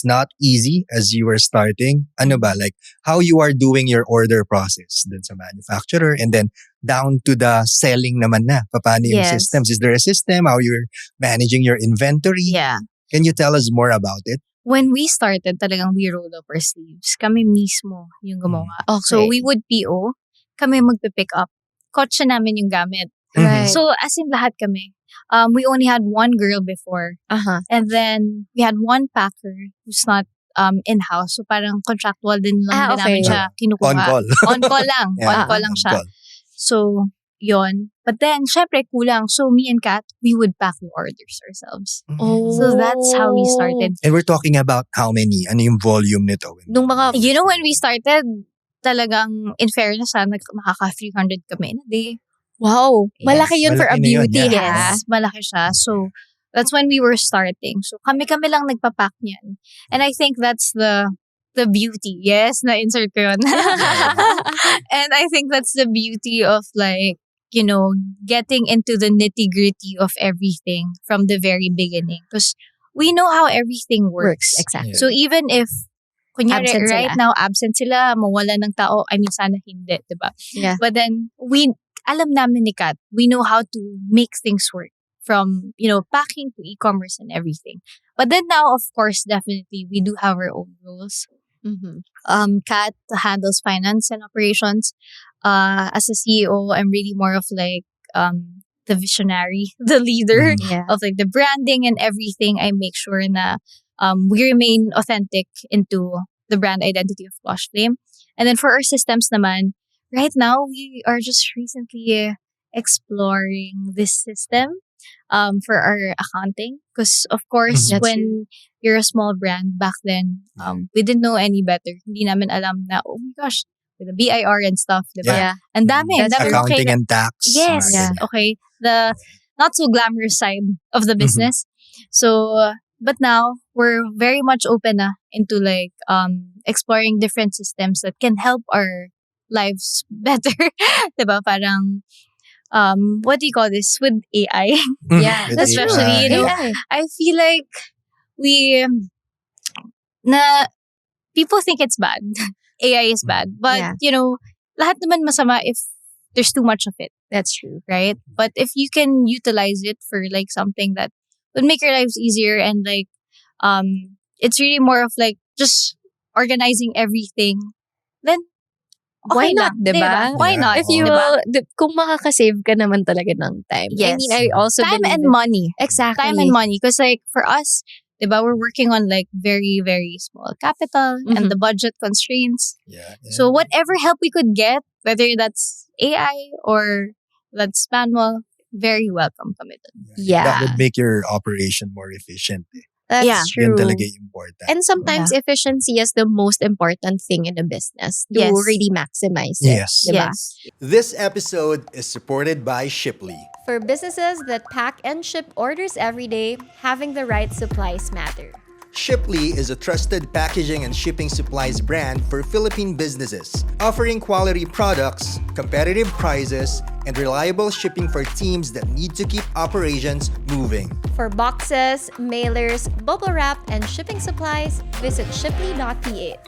not easy as you were starting. Ano ba? Like, how you are doing your order process dun sa manufacturer and then down to the selling naman na. Paano yung Yes. systems? Is there a system? How you're managing your inventory? Yeah. Can you tell us more about it? When we started, talagang we rolled up our sleeves. Kami mismo yung gumawa. Okay. So, we would PO. Kami magpipick up. Kotse namin yung gamit. Right. So, as in lahat kami. we only had one girl before. Uh-huh. And then we had one packer who's not in-house. So parang contractual din lang din namin Okay. siya kinukuha. On call. On call lang. Yeah, On call lang on siya. call. So, yon. But then, syempre, kulang. So, me and Kat, we would pack the orders ourselves. Oh. So, that's how we started. And we're talking about how many? Ano yung volume nito? Nung mga You know, when we started, talagang, in fairness, makaka 300 kami in a day. wow, malaki yun for a Malaki na yun, beauty, yeah. ha? Yes, malaki siya. So, that's when we were starting. So, kami lang nagpapack niyan. And I think that's the beauty. Yes, na-insert ko yun. And I think that's the beauty of like, you know, getting into the nitty-gritty of everything from the very beginning. Because we know how everything works. Exactly. So, even if, kunyari, Absent sila. right now, absent sila, mawala ng tao, I mean, sana hindi, diba? Yeah. But then, alam namin ni Kat, we know how to make things work from, you know, packing to e-commerce and everything. But then now, of course, definitely, we do have our own rules. Mhm. Kat handles finance and operations. As a CEO, I'm really more of like, the visionary, the leader Yeah. of like the branding and everything. I make sure na we remain authentic into the brand identity of Blush Flame. And then for our systems naman, right now we are just recently exploring this system for our accounting. Because of course, That's when you're a small brand back then, we didn't know any better. Hindi namin alam na, oh my gosh, with the BIR and stuff, diba? Yeah. Ang dami. That's Ang dami. Accounting Okay, and tax. yes. mga ganyan. Okay. The not so glamorous side of the Mhm. business. So, but now we're very much open na into like exploring different systems that can help our lives better. Diba? Parang what do you call this with AI? Mhm. Yeah, With that's AI. especially, you know, AI. I feel like we people think it's bad. AI is bad. But Yeah. you know, lahat naman masama if there's too much of it. That's true. Right? But if you can utilize it for like something that would make your lives easier and like it's really more of like just organizing everything, then Why okay not, lang, diba? Why Yeah. not? If you diba? will, kung makakasave ka naman talaga ng time. I Yes. mean, I also Time believe and in- money. Exactly. Time and money. Because like for us, diba, we're working on like very, very small capital Mhm. and the budget constraints. Yeah. So whatever help we could get, whether that's AI or that's manual, very welcome kami dun. Yeah. That would make your operation more efficient. That's Yeah. true. Yan talaga yung important. And sometimes efficiency is the most important thing in a business to Yes. really maximize it. Yes. Diba? Yes. This episode is supported by Shipley. For businesses that pack and ship orders every day, having the right supplies matter. Shipley is a trusted packaging and shipping supplies brand for Philippine businesses, offering quality products, competitive prices, and reliable shipping for teams that need to keep operations moving. For boxes, mailers, bubble wrap, and shipping supplies, visit shipley.ph.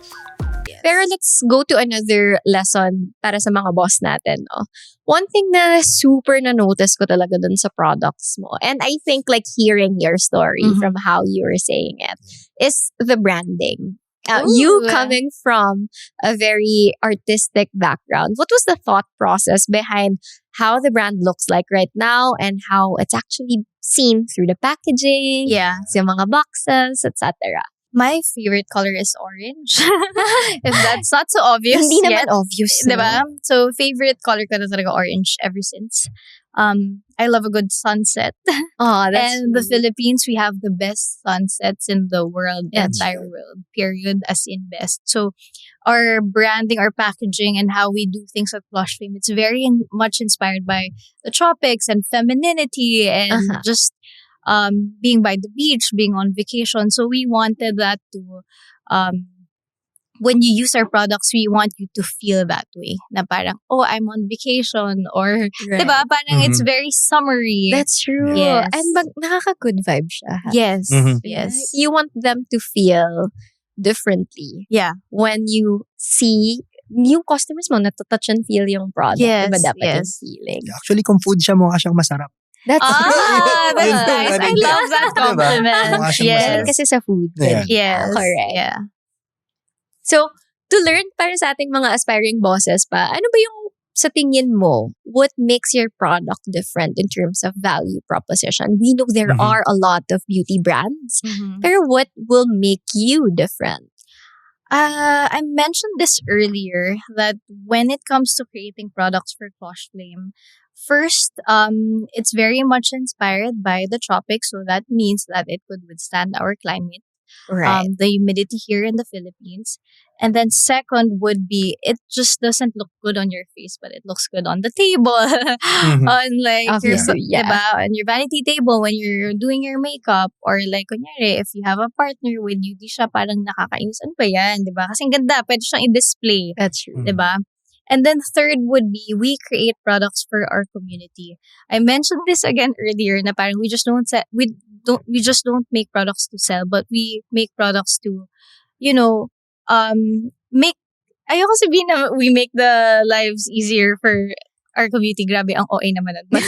Pero let's go to another lesson para sa mga boss natin. No? One thing na super na-notice ko talaga dun sa products mo, and I think like hearing your story Mhm. from how you were saying it, is the branding. Ooh. You coming from a very artistic background, what was the thought process behind how the brand looks like right now and how it's actually seen through the packaging, Yeah. sa mga boxes, etc.? My favorite color is orange. If that's not so obvious. Hindi yet. naman obvious. no? Diba? So, favorite color ko na talaga orange ever since. I love a good sunset. Oh, that's And the Philippines, we have the best sunsets in the world, the That's entire world, period, as in best. So, our branding, our packaging, and how we do things at Blush Flame, it's very much inspired by the tropics and femininity and Uh-huh. just being by the beach, being on vacation. So, we wanted that to when you use our products, we want you to feel that way. Na parang, oh, I'm on vacation. Or, Right. diba? Parang it's Mhm. very summery. That's true. Yes. And nakaka-good vibe siya. ha? yes. Mhm. Yes. You want them to feel differently Yeah. when you see yung customers mo natouch and feel yung product. Yes, Iba dapat yung yes. feeling. Actually, kung food siya, mukha siyang masarap. That's Ah, Yun that's yung nice. ano I niya. love that Diba? compliment. Mukha siyang Yes. masarap. kasi sa food. Yeah. Yes. Correct. Yeah. So, to learn para sa ating mga aspiring bosses pa, ano ba yung sa tingin mo, what makes your product different in terms of value proposition? We know there Mhm. are a lot of beauty brands, Mhm. pero what will make you different? I mentioned this earlier that when it comes to creating products for Cloche Flame, first, it's very much inspired by the tropics, so that means that it could withstand our climate, the humidity here in the Philippines. And then second would be it just doesn't look good on your face, but it looks good on the table, on like your Obviously, yeah. diba? On your vanity table when you're doing your makeup, or like kunyari if you have a partner with you, di siya parang nakakainis. Ano ba yan, diba? Kasi ang ganda, pwede siyang i-display. That's true. Mm. Diba? And then third would be we create products for our community. I mentioned this again earlier na parang we just don't make products to sell, but we make products to, you know, make ayoko sabihin na we make the lives easier for our community. Grabe, ang OA naman nun. But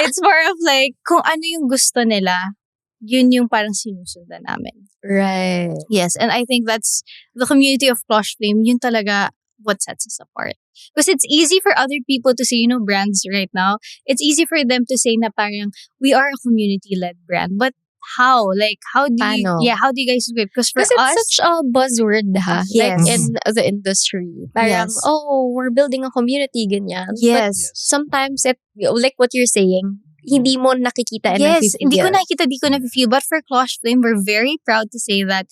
it's more of like kung ano yung gusto nila, yun yung parang sinusundan namin. Right. Yes, and I think that's the community of Cloche Flame. Yun talaga what sets us apart. Because it's easy for other people to say, brands right now. It's easy for them to say na parang we are a community-led brand. But how? Like, how do Paano? you guys do it? Because for Because it's us, such a buzzword, ha? Yes. Like in the industry. Parang, Yes. we're building a community, ganyan. Yes. But sometimes, like what you're saying, hindi mo nakikita and yes, hindi ko nafe-feel. nakikita, hindi ko na-feel. But for Cloche Flame, we're very proud to say that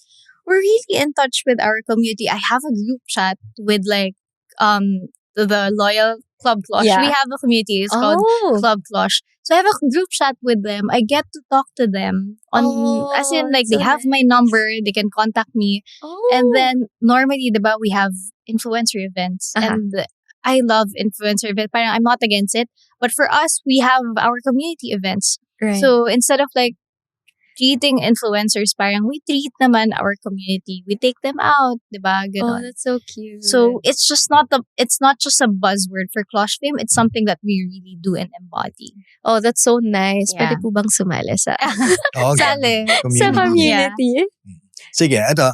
we're really in touch with our community. I have a group chat with like the loyal Club Cloche. Yeah. We have a community. It's called Oh. Club Cloche. So I have a group chat with them. I get to talk to them on as in like that's they so have my nice. number, they can contact me. Oh. And then normally, diba, we have influencer events. Uh-huh. And I love influencer events. Parang I'm not against it. But for us, we have our community events. right. So instead of like treating influencers, parang we treat naman our community. We take them out, diba? oh, Ganon. that's so cute. So it's not just a buzzword for Cloche Flame. It's something that we really do and embody. oh, that's so nice. Yeah. Pwede po bang sumali sa, Okay. Sali. sa Community. community? Sige, ito.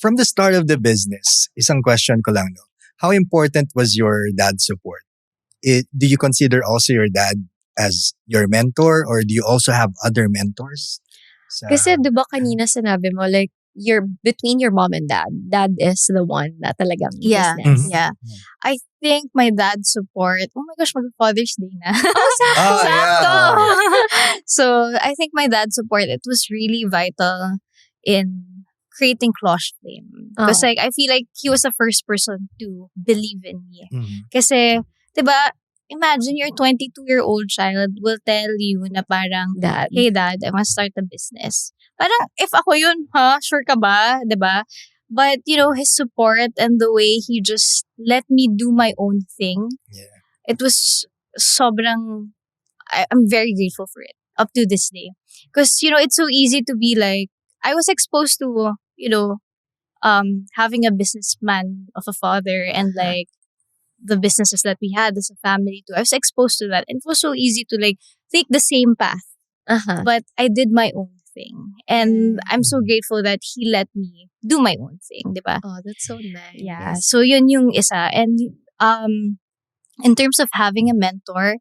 From the start of the business, isang question ko lang, no? How important was your dad's support? Do you consider also your dad as your mentor, or do you also have other mentors? Kasi di ba kanina sinabi mo, like, you're between your mom and dad. Dad is the one na talagang Yeah. business. Mhm. Yeah. I think my dad's support, oh my gosh, mag-Father's Day na. Oh, yeah. So I think my dad's support, it was really vital in creating Cloche Flame. Because like, I feel like he was the first person to believe in me. Mhm. Kasi, diba, imagine your 22-year-old child will tell you na parang, Dad. hey dad, I want to start a business. Parang, if ako yun, sure ka ba? Diba? But, his support and the way he just let me do my own thing, Yeah. it was sobrang, I'm very grateful for it up to this day. Because, it's so easy to be like, I was exposed to, having a businessman of a father and like the businesses that we had as a family too. I was exposed to that. And it was so easy to like take the same path. Uh-huh. But I did my own thing. And I'm so grateful that he let me do my own thing, diba? Oh, that's so nice. Yeah. So yun yung isa. And in terms of having a mentor,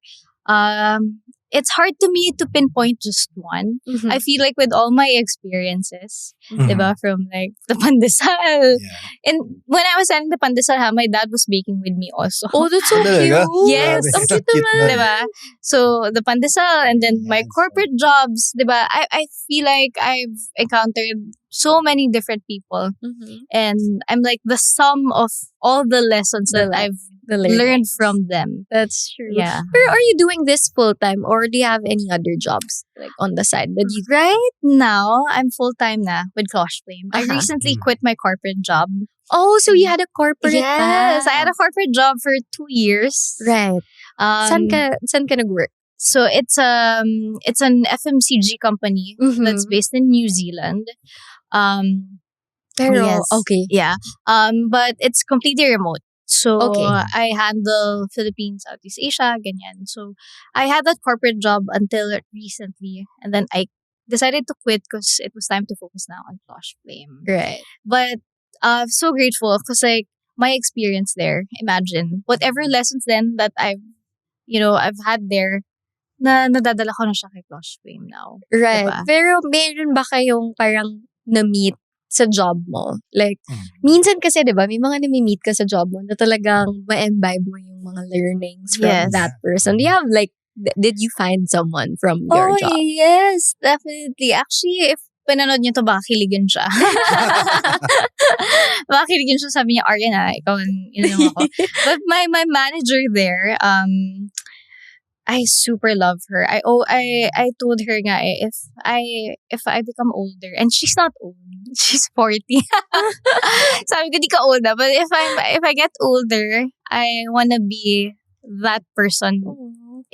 it's hard to me to pinpoint just one. Mhm. I feel like with all my experiences, Mhm. diba, from like the pandesal. Yeah. And when I was selling the pandesal, my dad was baking with me also. Oh, that's so Talaga? cute. Yes. Grabe. Ang cute Cute naman. na. Diba? So, the pandesal and then my Yes. corporate jobs, diba? I feel like I've encountered so many different people. Mhm. And I'm like the sum of all the lessons that I've The learned learnings. from them. That's true. Yeah. Pero are you doing this full time or do you have any other jobs like on the side that you? Right now, I'm full-time na with Cloche Flame. I Uh-huh. recently Mm. quit my corporate job. Oh, so you had a corporate. Yes, I had pa. a corporate job for 2 years. Right. Um, Saan ka nag-work? So it's an FMCG company that's Mhm. based in New Zealand. Pero, yes. okay. Yeah. But it's completely remote. So Okay. I handle Philippines, Southeast Asia, ganyan. So I had that corporate job until recently, and then I decided to quit because it was time to focus now on Cloche Flame. Right. But I'm so grateful because like my experience there, imagine, whatever lessons then that I've had there, na nadadala ko na siya kay Flush Flame now. Right. Diba? Pero meron ba kayong parang na-meet sa job mo? Like, Mm. minsan kasi, di ba, may mga nami-meet ka sa job mo na talagang ma-imbibe mo yung mga learnings from Yes. that person. Do you have like, did you find someone from your Oh, job? yes, definitely. Actually, if pinanood niyo to, baka kiligin siya. Baka kiligin siya, sabi niya, Ariana, ikaw yung ako. But my manager there, I super love her. I told her nga if I become older, and she's not old, she's 40. Sabi ko, di ka old na, but if I get older, I wanna be that person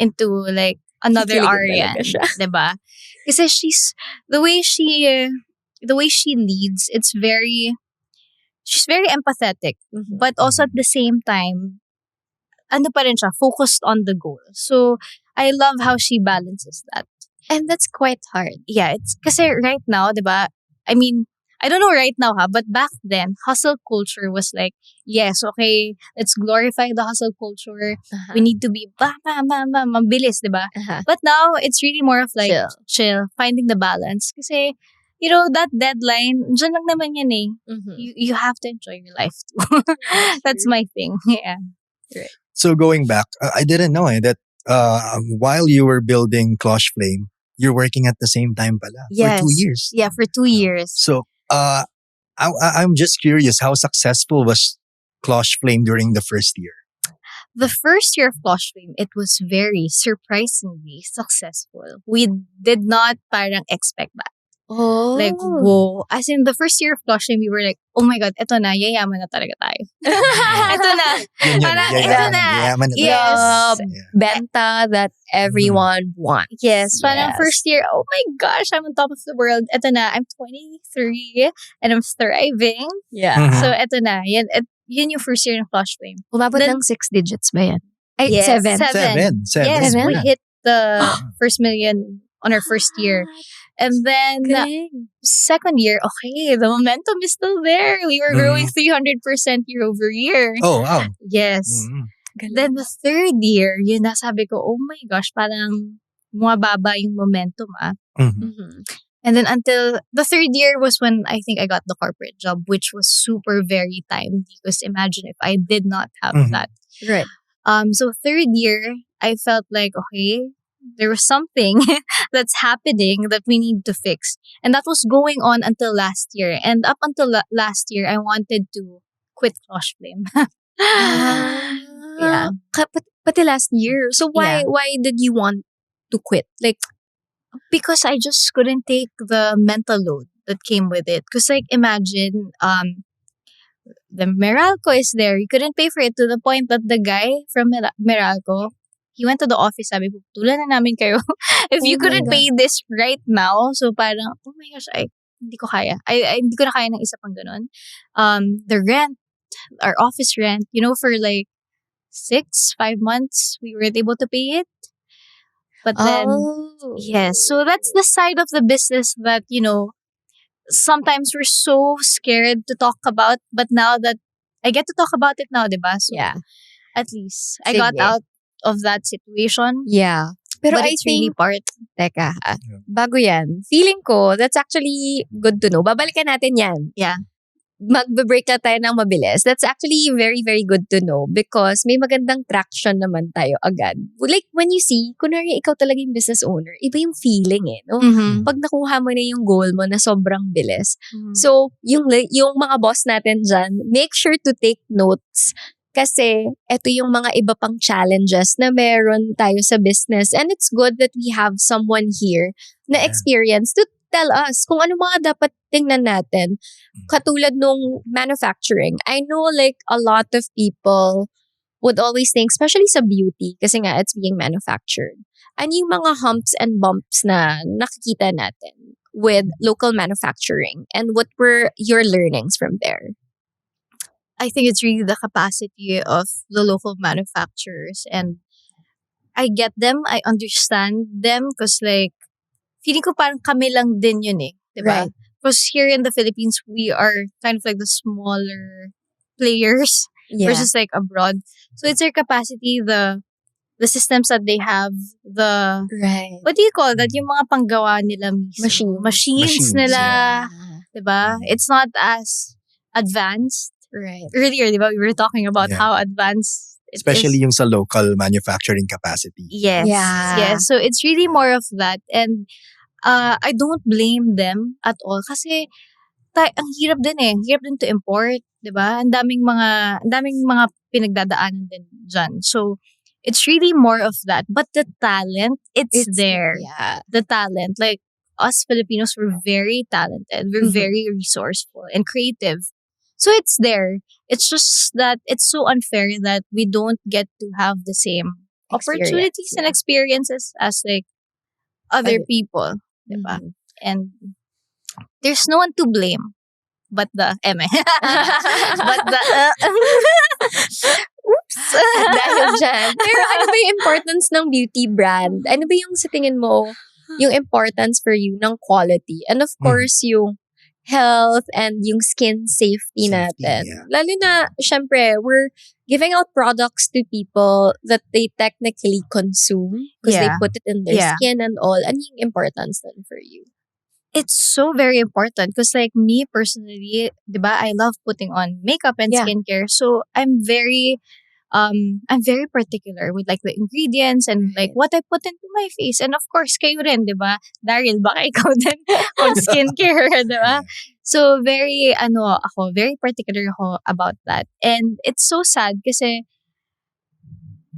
into like another Kikiligin Arian, talaga siya. diba? Kasi the way she leads, she's very empathetic, but also at the same time, ano pa rin siya, focused on the goal. So, I love how she balances that. And that's quite hard. Yeah, it's kasi right now, diba? I mean, I don't know right now but back then, hustle culture was like, yes, okay, let's glorify the hustle culture. We need to be mabilis, diba? But now, it's really more of like, chill, finding the balance. Kasi, that deadline, dyan lang naman yan eh. You have to enjoy your life too. That's my thing. Yeah. So going back, I didn't know that while you were building Cloche Flame, you're working at the same time pala Yes. for 2 years. Yeah, for 2 years. So I'm just curious, how successful was Cloche Flame during the first year? The first year of Flush Flame, it was very surprisingly successful. We did not parang expect that. Oh. Like, whoa. As in, the first year of Flush Flame, we were like, oh my God, eto na, yayaman na talaga tayo. Eto na. Yun, Parang, yayaman, eto na. yayaman na Yes. talaga. Benta that everyone wants. Yes. Parang Yes. first year, oh my gosh, I'm on top of the world. Eto na, I'm 23 and I'm thriving. Yeah. Mhm. So, eto na. Yun yung first year ng Flush Flame. Umabot Then- ng 6 digits ba yan? Ay, Yes, 7. Seven. Yes, we Yeah. hit the first million on our first year. And then, Galing. second year, okay, the momentum is still there. We were growing 300% year over year. Oh, wow. Yes. Mhm. Then the third year, yun na sabi ko, oh my gosh, parang bumababa yung momentum Mhm. And then until the third year was when I think I got the corporate job, which was super very timely. Because imagine if I did not have Mhm. that. Right. So third year, I felt like, okay, there was something that's happening that we need to fix. And that was going on until last year. And up until last year, I wanted to quit Flush Flame. Yeah. Pati last year. So why did you want to quit? Like, Because I just couldn't take the mental load that came with it. Because like, imagine, the Meralco is there. You couldn't pay for it to the point that the guy from Meralco, he went to the office, sabi po, tulan na namin kayo. If you Oh my couldn't God. pay this right now, so parang, oh my gosh, hindi ko kaya. I hindi ko na kaya ng isa pang ganun. The rent, our office rent, for like 5 months, we weren't able to pay it. But then, yes, so that's the side of the business that, sometimes we're so scared to talk about. But now that I get to talk about it now, diba? So, Yeah. at least I got Sige. out of that situation. Yeah. Pero But I it's really think, part. teka ha, Yeah. bago yan, feeling ko, that's actually good to know. Babalikan natin yan. Yeah. Magbe-break na tayo ng mabilis. That's actually very, very good to know because may magandang traction naman tayo agad. Like, when you see, kunwari ikaw talaga yung business owner, iba yung feeling no? Mm-hmm. Pag nakuha mo na yung goal mo na sobrang bilis. So, yung mga boss natin dyan, make sure to take notes kasi ito yung mga iba pang challenges na meron tayo sa business. And it's good that we have someone here na Yeah. experience to tell us kung ano mga dapat tingnan natin. Katulad nung manufacturing. I know like a lot of people would always think, especially sa beauty, kasi nga it's being manufactured. Ano yung mga humps and bumps na nakikita natin with local manufacturing and what were your learnings from there? I think it's really the capacity of the local manufacturers, and I get them, I understand them, because like, feeling ko parang kami lang din yun diba? Right. Because here in the Philippines, we are kind of like the smaller players Yeah. versus like abroad. So it's their capacity, the systems that they have, the Right. what do you call that? Yung mga panggawa nila mismo. Machines Machines, nila. yeah. Diba? It's not as advanced. Right. Earlier, diba, we were talking about Yeah. how advanced it Especially is. yung sa local manufacturing capacity. Yes. Yeah. Yes. So it's really more of that. And I don't blame them at all. Kasi ang hirap din eh. Hirap din to import. Diba? Ang daming mga pinagdadaanan din dyan. So, it's really more of that. But the talent, it's there. Yeah. The talent. Like, us Filipinos, we're very talented. We're Mhm. very resourceful and creative. So it's there. It's just that it's so unfair that we don't get to have the same opportunities and experiences as like other Other- people. Diba? Mhm. And there's no one to blame but the but the oops. Dahil dyan. Pero ano ba yung importance ng beauty brand? Ano ba yung sa tingin mo, yung importance for you ng quality? And of course, yung health and yung skin safety natin. yeah. Lalo na, syempre, we're giving out products to people that they technically consume because they Yeah. put it in their Yeah. skin and all. Ano yung importance then for you? It's so very important because like me personally, diba, I love putting on makeup and Yeah. skincare. So I'm very particular with like the ingredients and like what I put into my face. And of course, kayo rin, diba? Daryl, baka ikaw din on skincare, diba? So very particular ako about that. And it's so sad kasi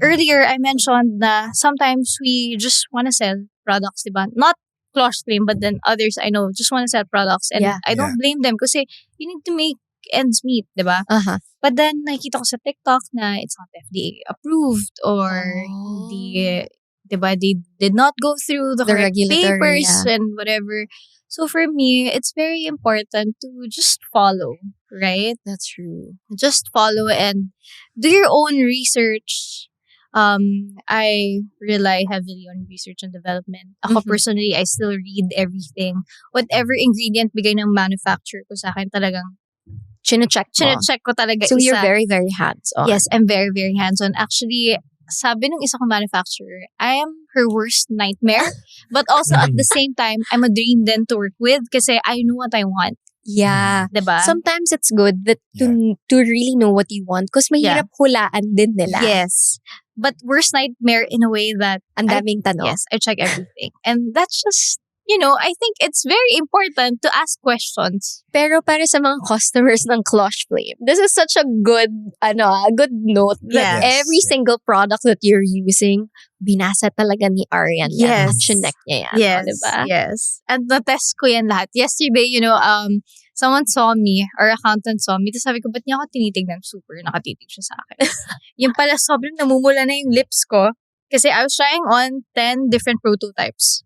earlier I mentioned na sometimes we just want to sell products, diba? Not Klosh Cream, but then others I know just want to sell products. And Yeah. I don't blame them kasi you need to make ends meet, diba? Uh-huh. But then, nakita ko sa TikTok na it's not FDA approved or Oh. diba, they did not go through the correct regulatory, papers and whatever. So for me, it's very important to just follow, right? That's true. Just follow and do your own research. I rely heavily on research and development. Ako Mhm. personally, I still read everything. Whatever ingredient bigay ng manufacturer ko sa akin, talagang Chine-check mo. chine-check ko talaga So isa. you're very, very hands-on. Yes, I'm very, very hands-on. Actually, sabi nung isa kong manufacturer, I am her worst nightmare. But also at the same time, I'm a dream then to work with kasi I know what I want. Yeah. Diba? Sometimes it's good that to really know what you want because mahirap hulaan din nila. Yes. But worst nightmare in a way that Ang daming tanong. yes, I check everything. And that's just, I think it's very important to ask questions. Pero para sa mga customers ng Klosh Flame, this is such a good note that Yes. every single product that you're using, binasa talaga ni Arian yan. Yes. At chinek niya yan. Yes, Diba? yes. And na-test ko yan lahat. Yesterday, someone saw me, or accountant saw me, tapos sabi ko, ba't niya ako tinitignan? Super nakatitig siya sa akin. Yung pala, sobrang namumula na yung lips ko. Kasi I was trying on 10 different prototypes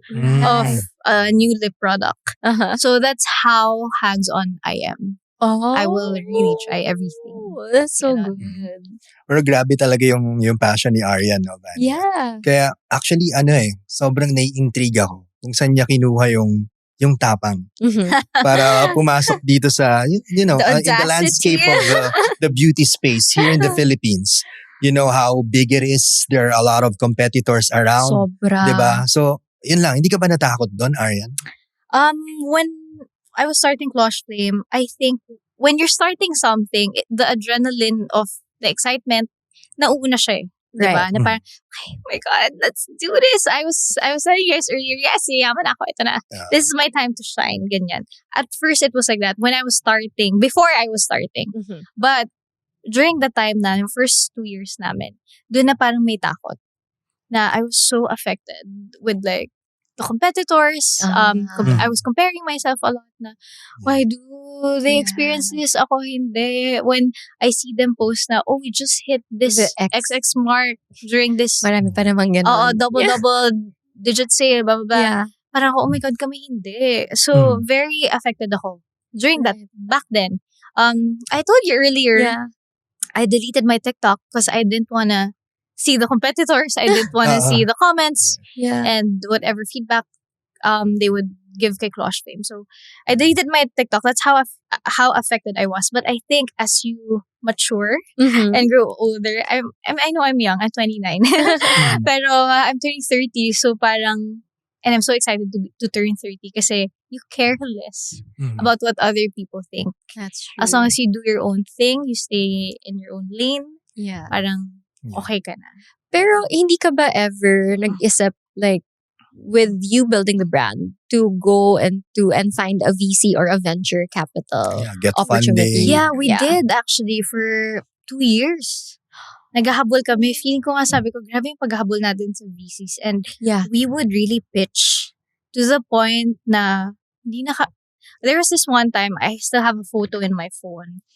of a new lip product. Uh-huh. So that's how hands-on I am. Oh. I will really try everything. That's so Ganun. good. Pero grabe talaga yung passion ni Arian, no? Van? Yeah. Kaya actually, sobrang nai-intrigue ako kung saan niya kinuha yung tapang Mhm. para pumasok dito sa, in the audacity. landscape of the beauty space here in the Philippines. You know how big it is. There are a lot of competitors around. Sobra. Diba? So, yun lang. Hindi ka ba natakot doon, Arian? When I was starting Klosh Flame, I think when you're starting something, the adrenaline of the excitement, nauuna siya eh. Diba? Right. Na parang, oh my God, let's do this. I was telling you guys earlier, yes, yaman ako, ito na. This is my time to shine, ganyan. At first, it was like that when I was starting, before I was starting. Mhm. But, during the time na, yung first 2 years namin, doon na parang may takot. Na I was so affected with like, the competitors. I was comparing myself a lot na, why do they experience this? Ako hindi. When I see them post na, we just hit this The XX mark during this, Marami pa namang ganun. double digit sale, blah, blah, blah. Yeah. Parang ako, oh my God, kami hindi. So, very affected ako during that, Right. back then. I told you earlier, Yeah. I deleted my TikTok because I didn't wanna see the competitors. I didn't wanna see the comments Yeah. and whatever feedback they would give kay Klosh Fame. So, I deleted my TikTok. That's how affected I was. But I think as you mature Mhm. and grow older, I know I'm young. I'm 29. Pero I'm turning 30. So, parang, and I'm so excited to turn 30 kasi you care less Mhm. about what other people think. That's true. As long as you do your own thing, you stay in your own lane, yeah. parang Yeah. okay ka na. Pero hindi ka ba ever nag-isip like with you building the brand to go and find a VC or a venture capital Yeah, get opportunity? funding. Yeah, we did actually for 2 years. Naghahabol kami. Feeling ko nga sabi ko, grabe yung paghahabol natin sa VCs. And Yeah. we would really pitch to the point na there was this one time, I still have a photo in my phone.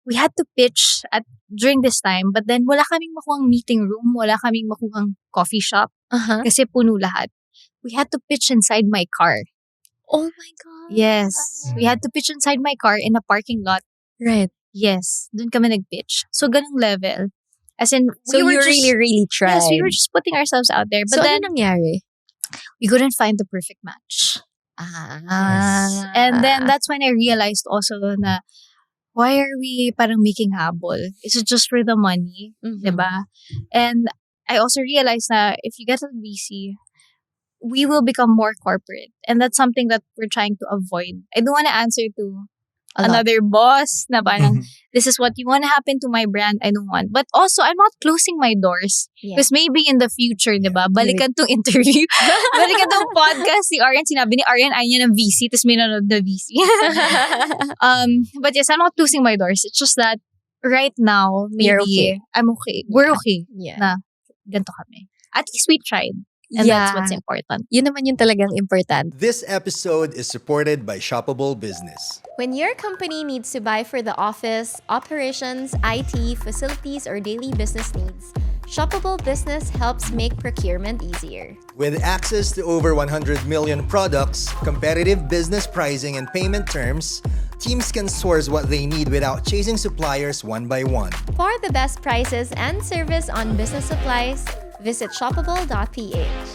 We had to pitch during this time, but then wala kaming makuhang meeting room, wala kaming makuhang coffee shop Uh-huh. kasi puno lahat. We had to pitch inside my car. Oh my God. Yes. We had to pitch inside my car in a parking lot. Right. Yes. Doon kami nag-pitch. So, ganung level. As in, So we were you just, really, really tried. yes, we were just putting ourselves out there. But so then, ano nangyari? we couldn't find the perfect match. Ah. And then, that's when I realized also na, why are we parang making habol? Is it just for the money? Mhm. Diba? And I also realized na if you get a VC, we will become more corporate. And that's something that we're trying to avoid. I don't want to answer to A lot. another boss na parang, Mhm. this is what you want to happen to my brand. I don't want. But also, I'm not closing my doors. Yeah. Because maybe in the future, diba? Balikan tong interview. Balikan tong podcast ni Arian. Sinabi ni Arian, ayaw niya ng VC. Tapos may nanonood na VC. But yes, I'm not closing my doors. It's just that right now, maybe You're okay. I'm okay. We're okay. Yeah. Na ganito kami. At least we tried. And that's what's important. Yun naman yung talagang important. This episode is supported by Shoppable Business. When your company needs to buy for the office, operations, IT, facilities, or daily business needs, Shoppable Business helps make procurement easier. With access to over 100 million products, competitive business pricing, and payment terms, teams can source what they need without chasing suppliers one by one. For the best prices and service on business supplies, visit shoppable.ph.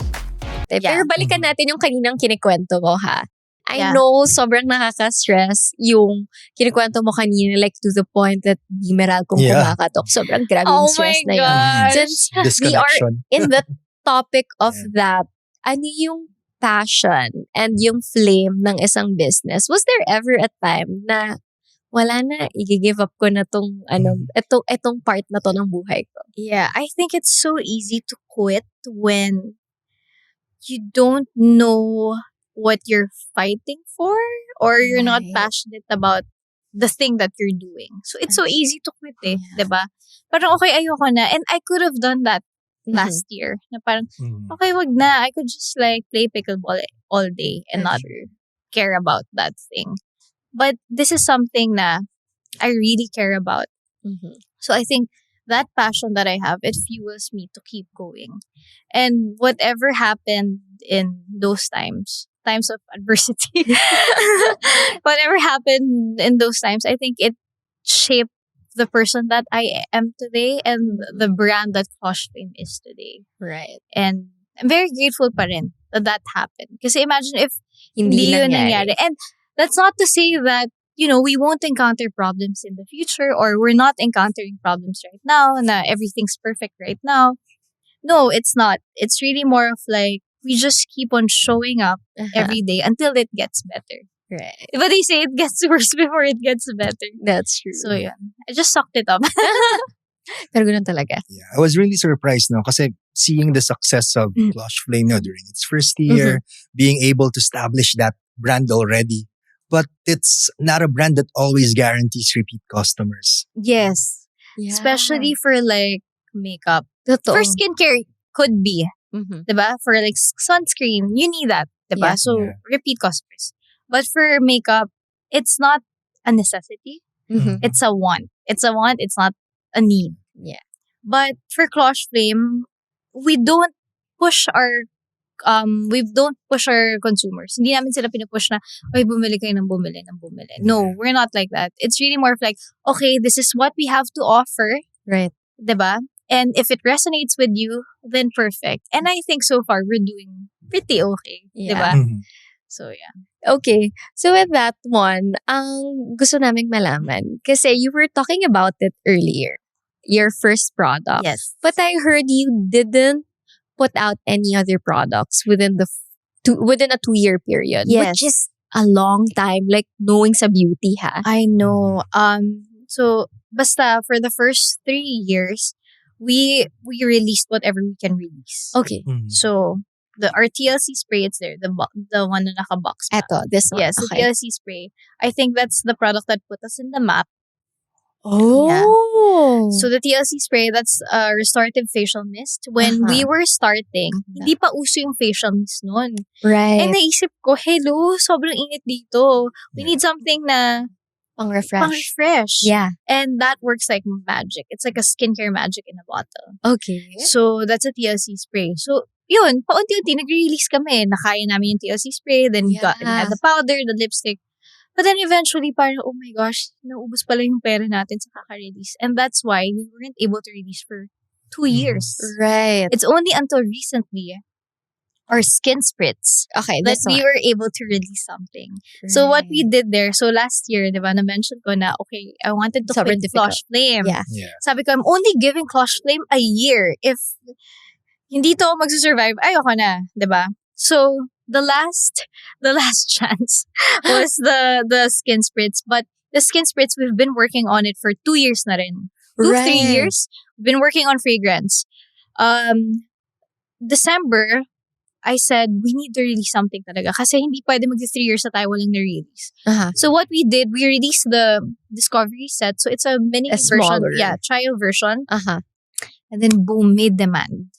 Pero balikan natin yung kaninang kinikwento mo, ha? I Yeah. know sobrang nakaka-stress yung kinikwento mo kanina, like to the point that di meral kong Yeah. kumakatok. Sobrang grabe Oh yung stress my na yun. gosh. Since we are Disconnection. in the topic of Yeah. that, ano yung passion and yung flame ng isang business? Was there ever a time na wala na, i-give up ko na tong, etong part na to ng buhay ko? Yeah, I think it's so easy to quit when you don't know what you're fighting for or you're not Right. passionate about the thing that you're doing. So it's so easy to quit eh, Yeah. 'di ba? Parang okay, ayoko na. And I could have done that Mhm. last year. Na parang, Mhm. okay, wag na. I could just like play pickleball all day and not care about that thing. But this is something na I really care about. Mhm. So I think that passion that I have, it fuels me to keep going. And whatever happened in those times of adversity, whatever happened in those times, I think it shaped the person that I am today and the brand that Klosh Fame is today. Right. And I'm very grateful pa rin that happened. Kasi imagine if Hindi yun nangyari. And that's not to say that, we won't encounter problems in the future or we're not encountering problems right now na everything's perfect right now. No, it's not. It's really more of like, we just keep on showing up every day until it gets better. Right. But they say it gets worse before it gets better. That's true. So yun. I just sucked it up. Pero ganun talaga. Yeah, I was really surprised no kasi seeing the success of Klosh Flame no, during its first year, being able to establish that brand already. But it's not a brand that always guarantees repeat customers. Yes. Yeah. Especially for like makeup. Totoo. For skincare, could be. Mhm. Diba? For like sunscreen, you need that. Diba? Yeah. So, Yeah. repeat customers. But for makeup, it's not a necessity. Mhm. It's a want. It's a want. It's not a need. Yeah. But for Klosh Flame, we don't push our consumers. Hindi namin sila pinupush na, oy, bumili kayo ng bumili. No, Yeah. we're not like that. It's really more of like, okay, this is what we have to offer. Right. Diba? And if it resonates with you, then perfect. And I think so far, we're doing pretty okay. Yeah. Diba? Mhm. So yeah. Okay. So with that one, ang gusto naming malaman, kasi you were talking about it earlier, your first product. Yes. But I heard you didn't put out any other products within within a 2-year period, Yes. which is a long time, like knowing sa beauty, ha? I know. So basta for the first 3 years, we released whatever we can release. Okay. Mhm. So our TLC spray, it's there. The one na naka-box. pa. Eto, this one. Yes, the Okay. TLC spray. I think that's the product that put us in the map. Oh. So the TLC spray, that's a restorative facial mist. When we were starting, hindi pa uso yung facial mist noon. right. And naisip ko, hello, sobrang init dito. We need something na Pang-refresh. pang-refresh. Yeah. And that works like magic. It's like a skincare magic in a bottle. Okay. So that's a TLC spray. So yun, paunti-unti nag-release kami. Nakaya namin yung TLC spray. Then we had the powder, the lipstick. But then eventually, parang, oh my gosh, naubos pala yung pera natin sa kaka-release. And that's why we weren't able to release for 2 years. Right. It's only until recently, our skin spritz, Okay, that this we one. were able to release something. So what we did there, so last year, di ba, na-mention ko na, okay, I wanted to Sobrang quit difficult. Flush Flame. Yeah. Yeah. Sabi ko, I'm only giving Flush Flame a year. If hindi to magsusurvive, ayoko na, di ba? So, the last chance was the skin spritz. But the skin spritz, we've been working on it for 2 years na rin. 3 years. We've been working on fragrance. December, I said, we need to release something talaga. Kasi hindi pwede mag-3 years na tayo walang na-release. Uh-huh. So what we did, we released the Discovery set. So it's a mini A version. smaller. Yeah, trial version. Uh-huh. And then boom, made demand.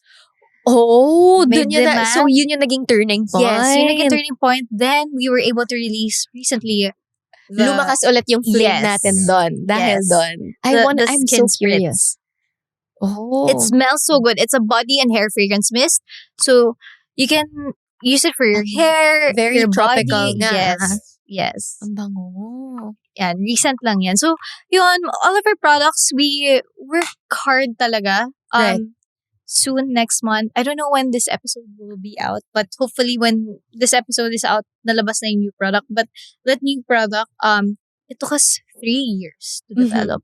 Oh, May dun yun na, demand. so yun yung naging turning point. Yes, yun naging turning point. Then we were able to release recently Lumakas ulit yung flame Yes. natin doon. Dahil Yes. doon. the I'm skin so curious. spritz. Oh. It smells so good. It's a body and hair fragrance mist. So you can use it for your hair, Very your tropical body. nga. Yes. Yes. Ang bango. Yan, recent lang yan. So, yun, all of our products, we work hard talaga. Right. Soon, next month. I don't know when this episode will be out, but hopefully when this episode is out, nalabas na yung new product. But that new product, it took us 3 years to Mhm. develop.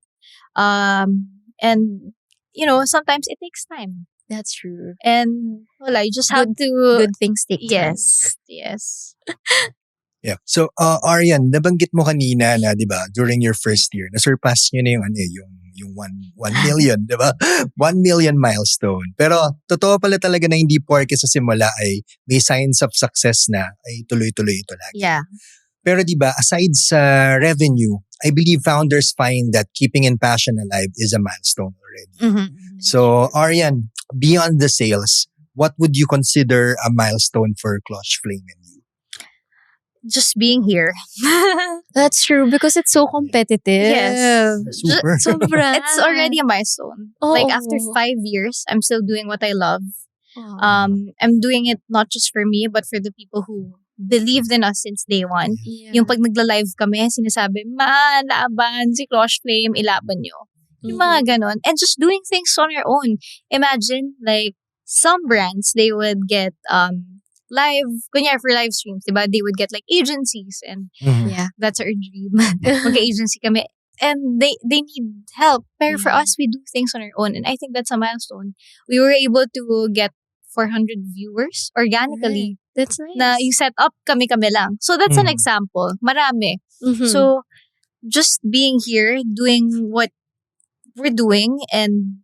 And, you know, sometimes it takes time. That's true. And, wala, you just have to... Good things take time. Yes. Yes. Yeah. So, Arian, nabanggit mo kanina na, di ba, during your first year, na-surpass nyo na yung 1 million, di ba? 1 million milestone. Pero, totoo pala talaga na hindi porke sa simula ay may signs of success na ay tuloy-tuloy ito lagi. Yeah. Pero di ba, aside sa revenue, I believe founders find that keeping in passion alive is a milestone already. Mm-hmm. So, Arian, beyond the sales, what would you consider a milestone for Clutch Flame and you? Just being here. That's true because it's so competitive. Yes. Super. Sobra. It's already a milestone. Oo. Like after 5 years, I'm still doing what I love. Aw. I'm doing it not just for me, but for the people who believed in us since day one. Yeah. Yung pag nagla-live kami, sinasabi, laban si Clutch Flame, ilaban nyo. Yung mga ganon. And just doing things on your own. Imagine, like, some brands, they would get live, kunyari for live streams, diba? They would get like agencies and Mhm. Yeah. that's our dream. Mag-agency kami. And they need help. Pero for us, we do things on our own. And I think that's a milestone. We were able to get 400 viewers organically. That's nice. Na yung setup, kami-kami lang. So that's an Mhm. example. Marami. Mhm. So just being here, doing what we're doing and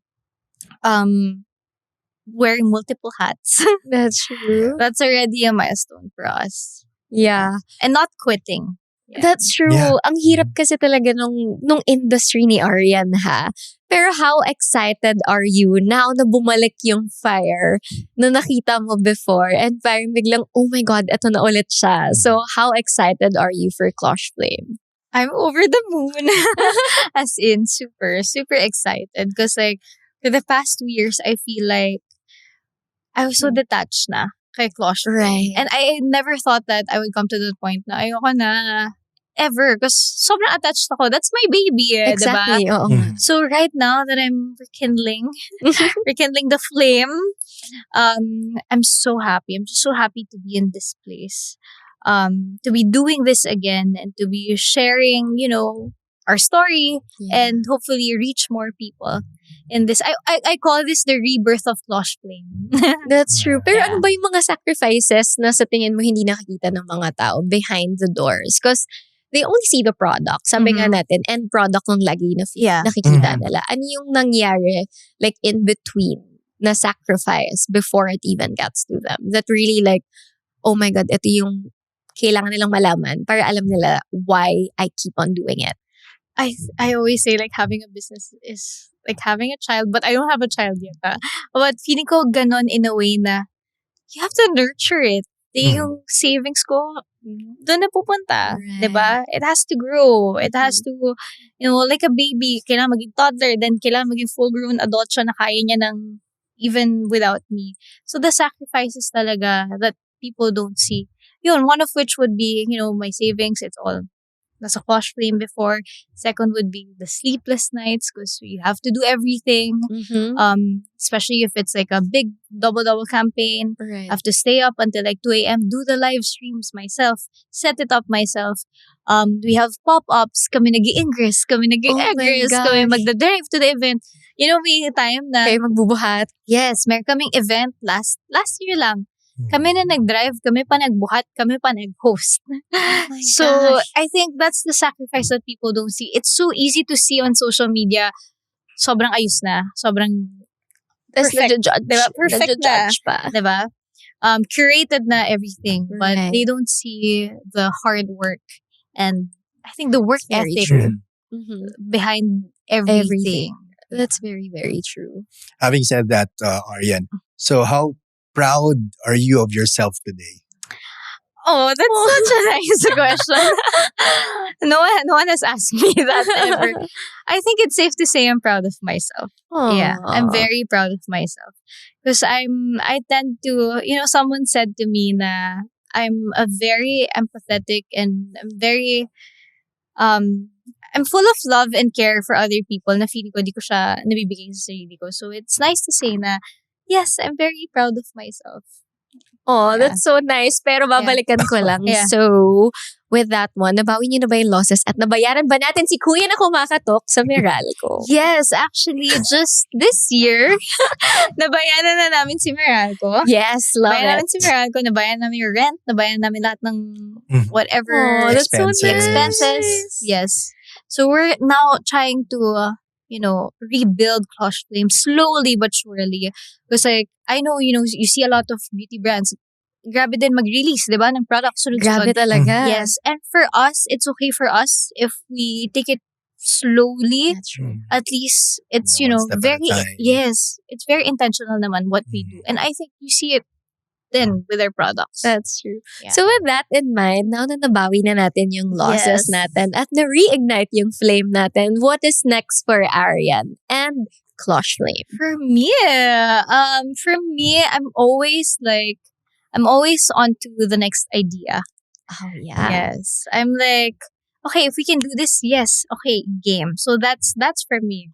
wearing multiple hats, That's true. that's already a milestone for us. Yeah. And not quitting. Yeah. That's true. Yeah. Ang hirap kasi talaga nung industry ni Arian, ha? Pero how excited are you now na bumalik yung fire na nakita mo before and parang biglang, oh my God, eto na ulit siya. So how excited are you for Clutch Flame? I'm over the moon. As in, super, super excited. Because like, for the past 2 years, I feel like I was so detached na kay Clutch Flame. Right. And I never thought that I would come to the point na ayoko na ever. Because sobrang attached ako. That's my baby, eh, Exactly. diba? Oo. Mhm. So right now that I'm rekindling the flame, I'm so happy. I'm just so happy to be in this place. to be doing this again and to be sharing, our story and hopefully reach more people in this. I call this the rebirth of Klosh Flame. That's true. Pero Yeah. ano ba yung mga sacrifices na sa tingin mo hindi nakikita ng mga tao behind the doors? Because they only see the product. Sabi nga natin, end product lang lagi na Yeah. nakikita nila. Ano yung nangyari like in between na sacrifice before it even gets to them? That really like, oh my God, ito yung kailangan nilang malaman para alam nila why I keep on doing it. I always say like having a business is like having a child, but I don't have a child yet. But feeling ko ganon in a way na you have to nurture it. Yung savings ko, doon na pupunta. Right. Diba? It has to grow. It has to, like a baby, kailangan maging toddler, then kailangan maging full-grown adult siya na kaya niya ng even without me. So the sacrifices talaga that people don't see. Yun, one of which would be, my savings. It's all nasa Klosh Flame before. Second would be the sleepless nights because you have to do everything. Especially if it's like a big double campaign. Right. I have to stay up until like 2 a.m. do the live streams myself, set it up myself. We have pop-ups, kami nag-i-ingress, kami nag-i-egress, kami gosh. magda-drive to the event. May time na Kayo magbubuhat. yes, meron kaming event last year lang. Kami na nag-drive, kami pa nagbuhat, kami pa nag-host. So, gosh. I think that's the sacrifice that people don't see. It's so easy to see on social media, sobrang ayos na, sobrang Tapos perfect, nadja-judge. diba? Perfect Nadja-judge pa. diba? Curated na everything, but Right. they don't see the hard work and I think the work Very ethic true. behind everything. That's very, very true. Having said that, Aryan, so how proud are you of yourself today? Oh, that's such a nice question. No one has asked me that ever. I think it's safe to say I'm proud of myself. Yeah, I'm very proud of myself because I tend to, someone said to me na I'm a very empathetic and I'm full of love and care for other people na feeling ko di ko siya nabibigay sa sarili ko. So it's nice to say na yes, I'm very proud of myself. Oh, Yeah. that's so nice. Pero babalikan ko lang. Yeah. So, with that one, nabawi niyo na ba yung losses at nabayaran ba natin si Kuya na kumakatok sa Meralco? Yes, actually, just this year, nabayaran na namin si Meralco. Yes, love Nabayaran it. namin si Meralco, nabayaran namin yung rent, nabayaran namin lahat ng whatever Oh, that's so Expenses. nice. expenses. Yes. So we're now trying to, rebuild Klosh Flame slowly but surely. Because like, I know, you see a lot of beauty brands, grabe din mag-release, di ba, ng product sunod-sunod. Grabe talaga. Yes. And for us, it's okay for us if we take it slowly. That's true. At least it's, Yeah, one step at a very, time. yes, it's very intentional naman what we do. And I think you see it then with our products. That's true. Yeah. So with that in mind, now na nabawi na natin yung losses Yes. natin at na-reignite yung flame natin, what is next for Aryan and Klosh Flame? For me, I'm always on to the next idea. Oh, yeah. Yes. I'm like, okay, if we can do this, yes, okay, game. So that's for me.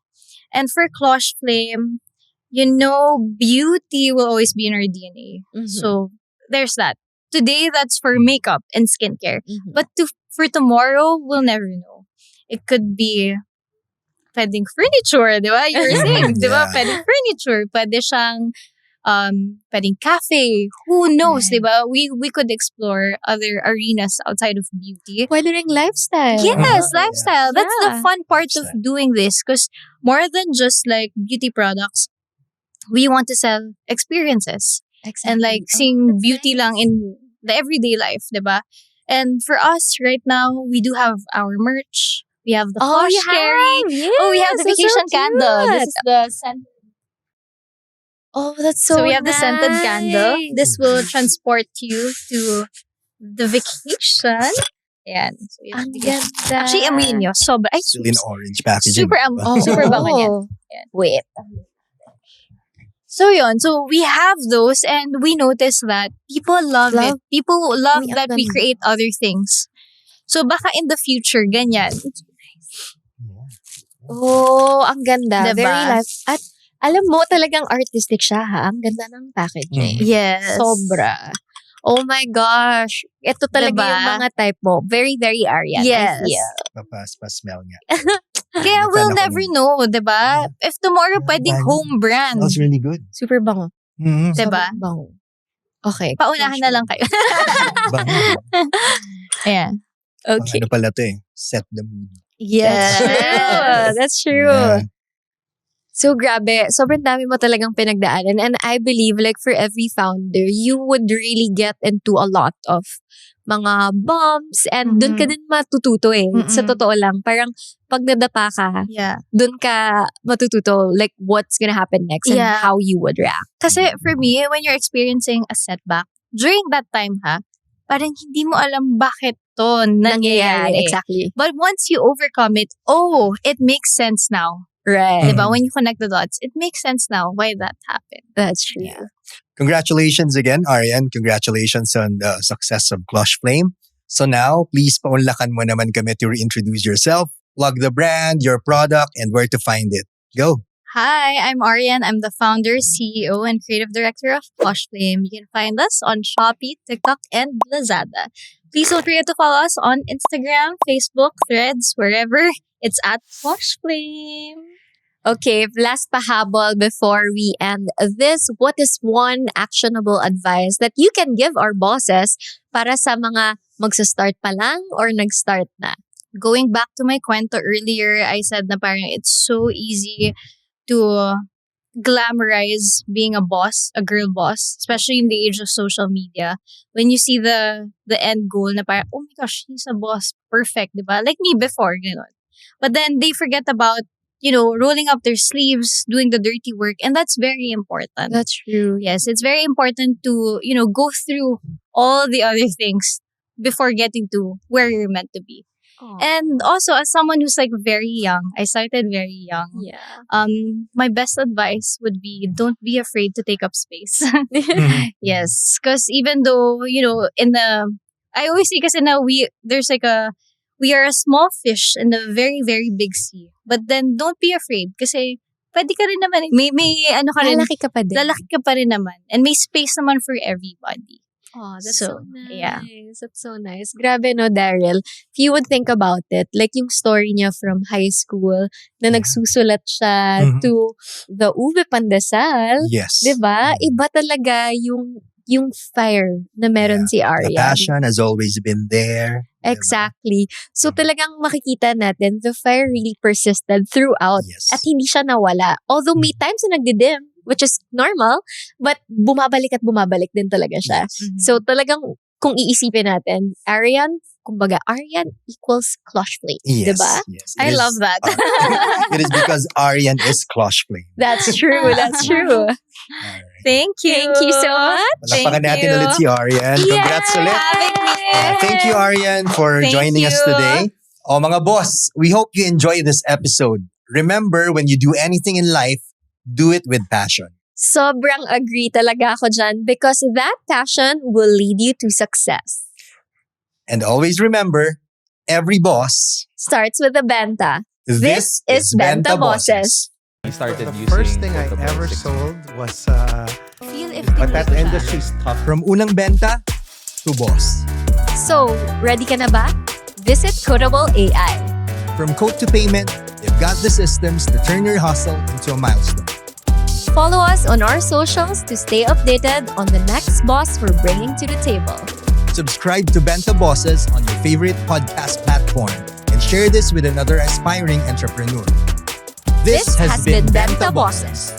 And for Klosh Flame, beauty will always be in our DNA. Mhm. So there's that. Today, that's for makeup and skincare. Mhm. But for tomorrow, we'll never know. It could be pwedeng furniture, di ba? You were saying, di ba? Yeah. Pwedeng furniture. Pwede siyang pwedeng cafe. Who knows, Right. di ba? We could explore other arenas outside of beauty. Pwede ring lifestyle. Yes, Uh-huh. lifestyle. That's the Yeah. fun part of Lifestyle. doing this because more than just like beauty products, we want to sell experiences Exactly. and like Oh, seeing that's beauty nice. lang in the everyday life, diba? And for us right now, we do have our merch. We have the Oh, Klosh you Carry. have? Oh, we have the Yes, that's so vacation candle. This cute. is the scent. Oh, that's so So we have the scented candle. nice. This will transport you to the vacation. Ayan. So, yun. Ang ganda. Actually, amuyin nyo. Sobra. Ay, Still in orange packaging. super, Oh. super bango niya. Wait. So yun, so we have those and we notice that people love it. People love Uy, ang that we ganda. create other things. So baka in the future, ganyan. Oh, ang ganda. Diba? Very life. At alam mo, talagang artistic siya ha. Ang ganda ng packaging. Yes. Sobra. Oh my gosh. Ito talaga Diba? yung mga type mo. Very, very Arian. Yes. I feel. Pa-smell nga. Kaya Fan we'll ako never nun. know, diba? If tomorrow Yeah, pwedeng man. home brand. That was really good. Super bango. Mm-hmm. Diba? Sobrang bango. Okay. Paunahan na lang kayo. yeah. Okay. Ano pala to eh? Set the mood. Yes. That's true. Yeah. So, grabe. Sobrang dami mo talagang pinagdaanan. And I believe, like, for every founder, you would really get into a lot of mga bumps. And dun ka din matututo eh. Sa Mm-mm. totoo lang. Parang, pag nadapa ka, Yeah. dun ka matututo, like, what's gonna happen next and Yeah. how you would react. Kasi for me, when you're experiencing a setback, during that time parang hindi mo alam bakit to nangyayari. Exactly. But once you overcome it, it makes sense now. Right. Diba? When you connect the dots, it makes sense now why that happened. That's true. Congratulations again, Arian. Congratulations on the success of Clutch Flame. So now, please paunlakan mo naman kami to reintroduce yourself, plug the brand, your product, and where to find it. Go. Hi, I'm Arian. I'm the founder, CEO, and creative director of Clutch Flame. You can find us on Shopee, TikTok, and Lazada. Please don't forget to follow us on Instagram, Facebook, Threads, wherever. It's at Clutch Flame. Okay, last pahabol before we end this. What is one actionable advice that you can give our bosses para sa mga magsa-start pa lang or nag-start na? Going back to my kwento earlier, I said na parang it's so easy to glamorize being a boss, a girl boss, especially in the age of social media. When you see the end goal na parang, oh my gosh, he's a boss, perfect, diba? Like me before, ganon. But then they forget about, rolling up their sleeves, doing the dirty work, and that's very important. That's true. Yes, it's very important to, go through all the other things before getting to where you're meant to be. And also, as someone who's like very young, I started very young. Yeah. My best advice would be don't be afraid to take up space. Yes, because even though I always say kasi na we are a small fish in a very very big sea. But then don't be afraid kasi pwede ka rin naman may ano ka rin, Lalaki ka pa din. lalaki ka pa rin naman, and may space naman for everybody. Oh, that's so, So, nice. yeah. That's so nice. Grabe no, Daryl. If you would think about it, like yung story niya from high school na nagsusulat siya Mhm. to the Ube Pandesal. Yes. Diba? Iba talaga yung fire na meron si The Arian. passion has always been there. Exactly. So talagang makikita natin the fire really persisted throughout Yes. at hindi siya nawala. Although may times na nagdidim, which is normal, but bumabalik at bumabalik din talaga siya. Mhm. So talagang kung iisipin natin, Arian, kumbaga Arian equals Clutch Flame. Yes. Diba? Yes. I love that. It is because Arian is Clutch Flame. That's true. That's true. Alright. Thank you. Thank you so much. Palakpakan Thank natin you. ulit si Arian. Congrats Yay! ulit. Having me. Thank you, Arian, for Thank joining us you. today. Oh, mga boss, we hope you enjoy this episode. Remember, when you do anything in life, do it with passion. Sobrang agree talaga ako dyan because that passion will lead you to success. And always remember, every boss, Starts with the benta. This is Benta Bosses. I started The using first thing I Photoboy ever 6. sold was Feel if But that tinuloy ko siya. industry's tough. From unang benta to boss. So, ready ka na ba? Visit Codable AI. From code to payment, they've got the systems to turn your hustle into a milestone. Follow us on our socials to stay updated on the next boss we're bringing to the table. Subscribe to Benta Bosses on your favorite podcast platform and share this with another aspiring entrepreneur. This has been Benta Bosses.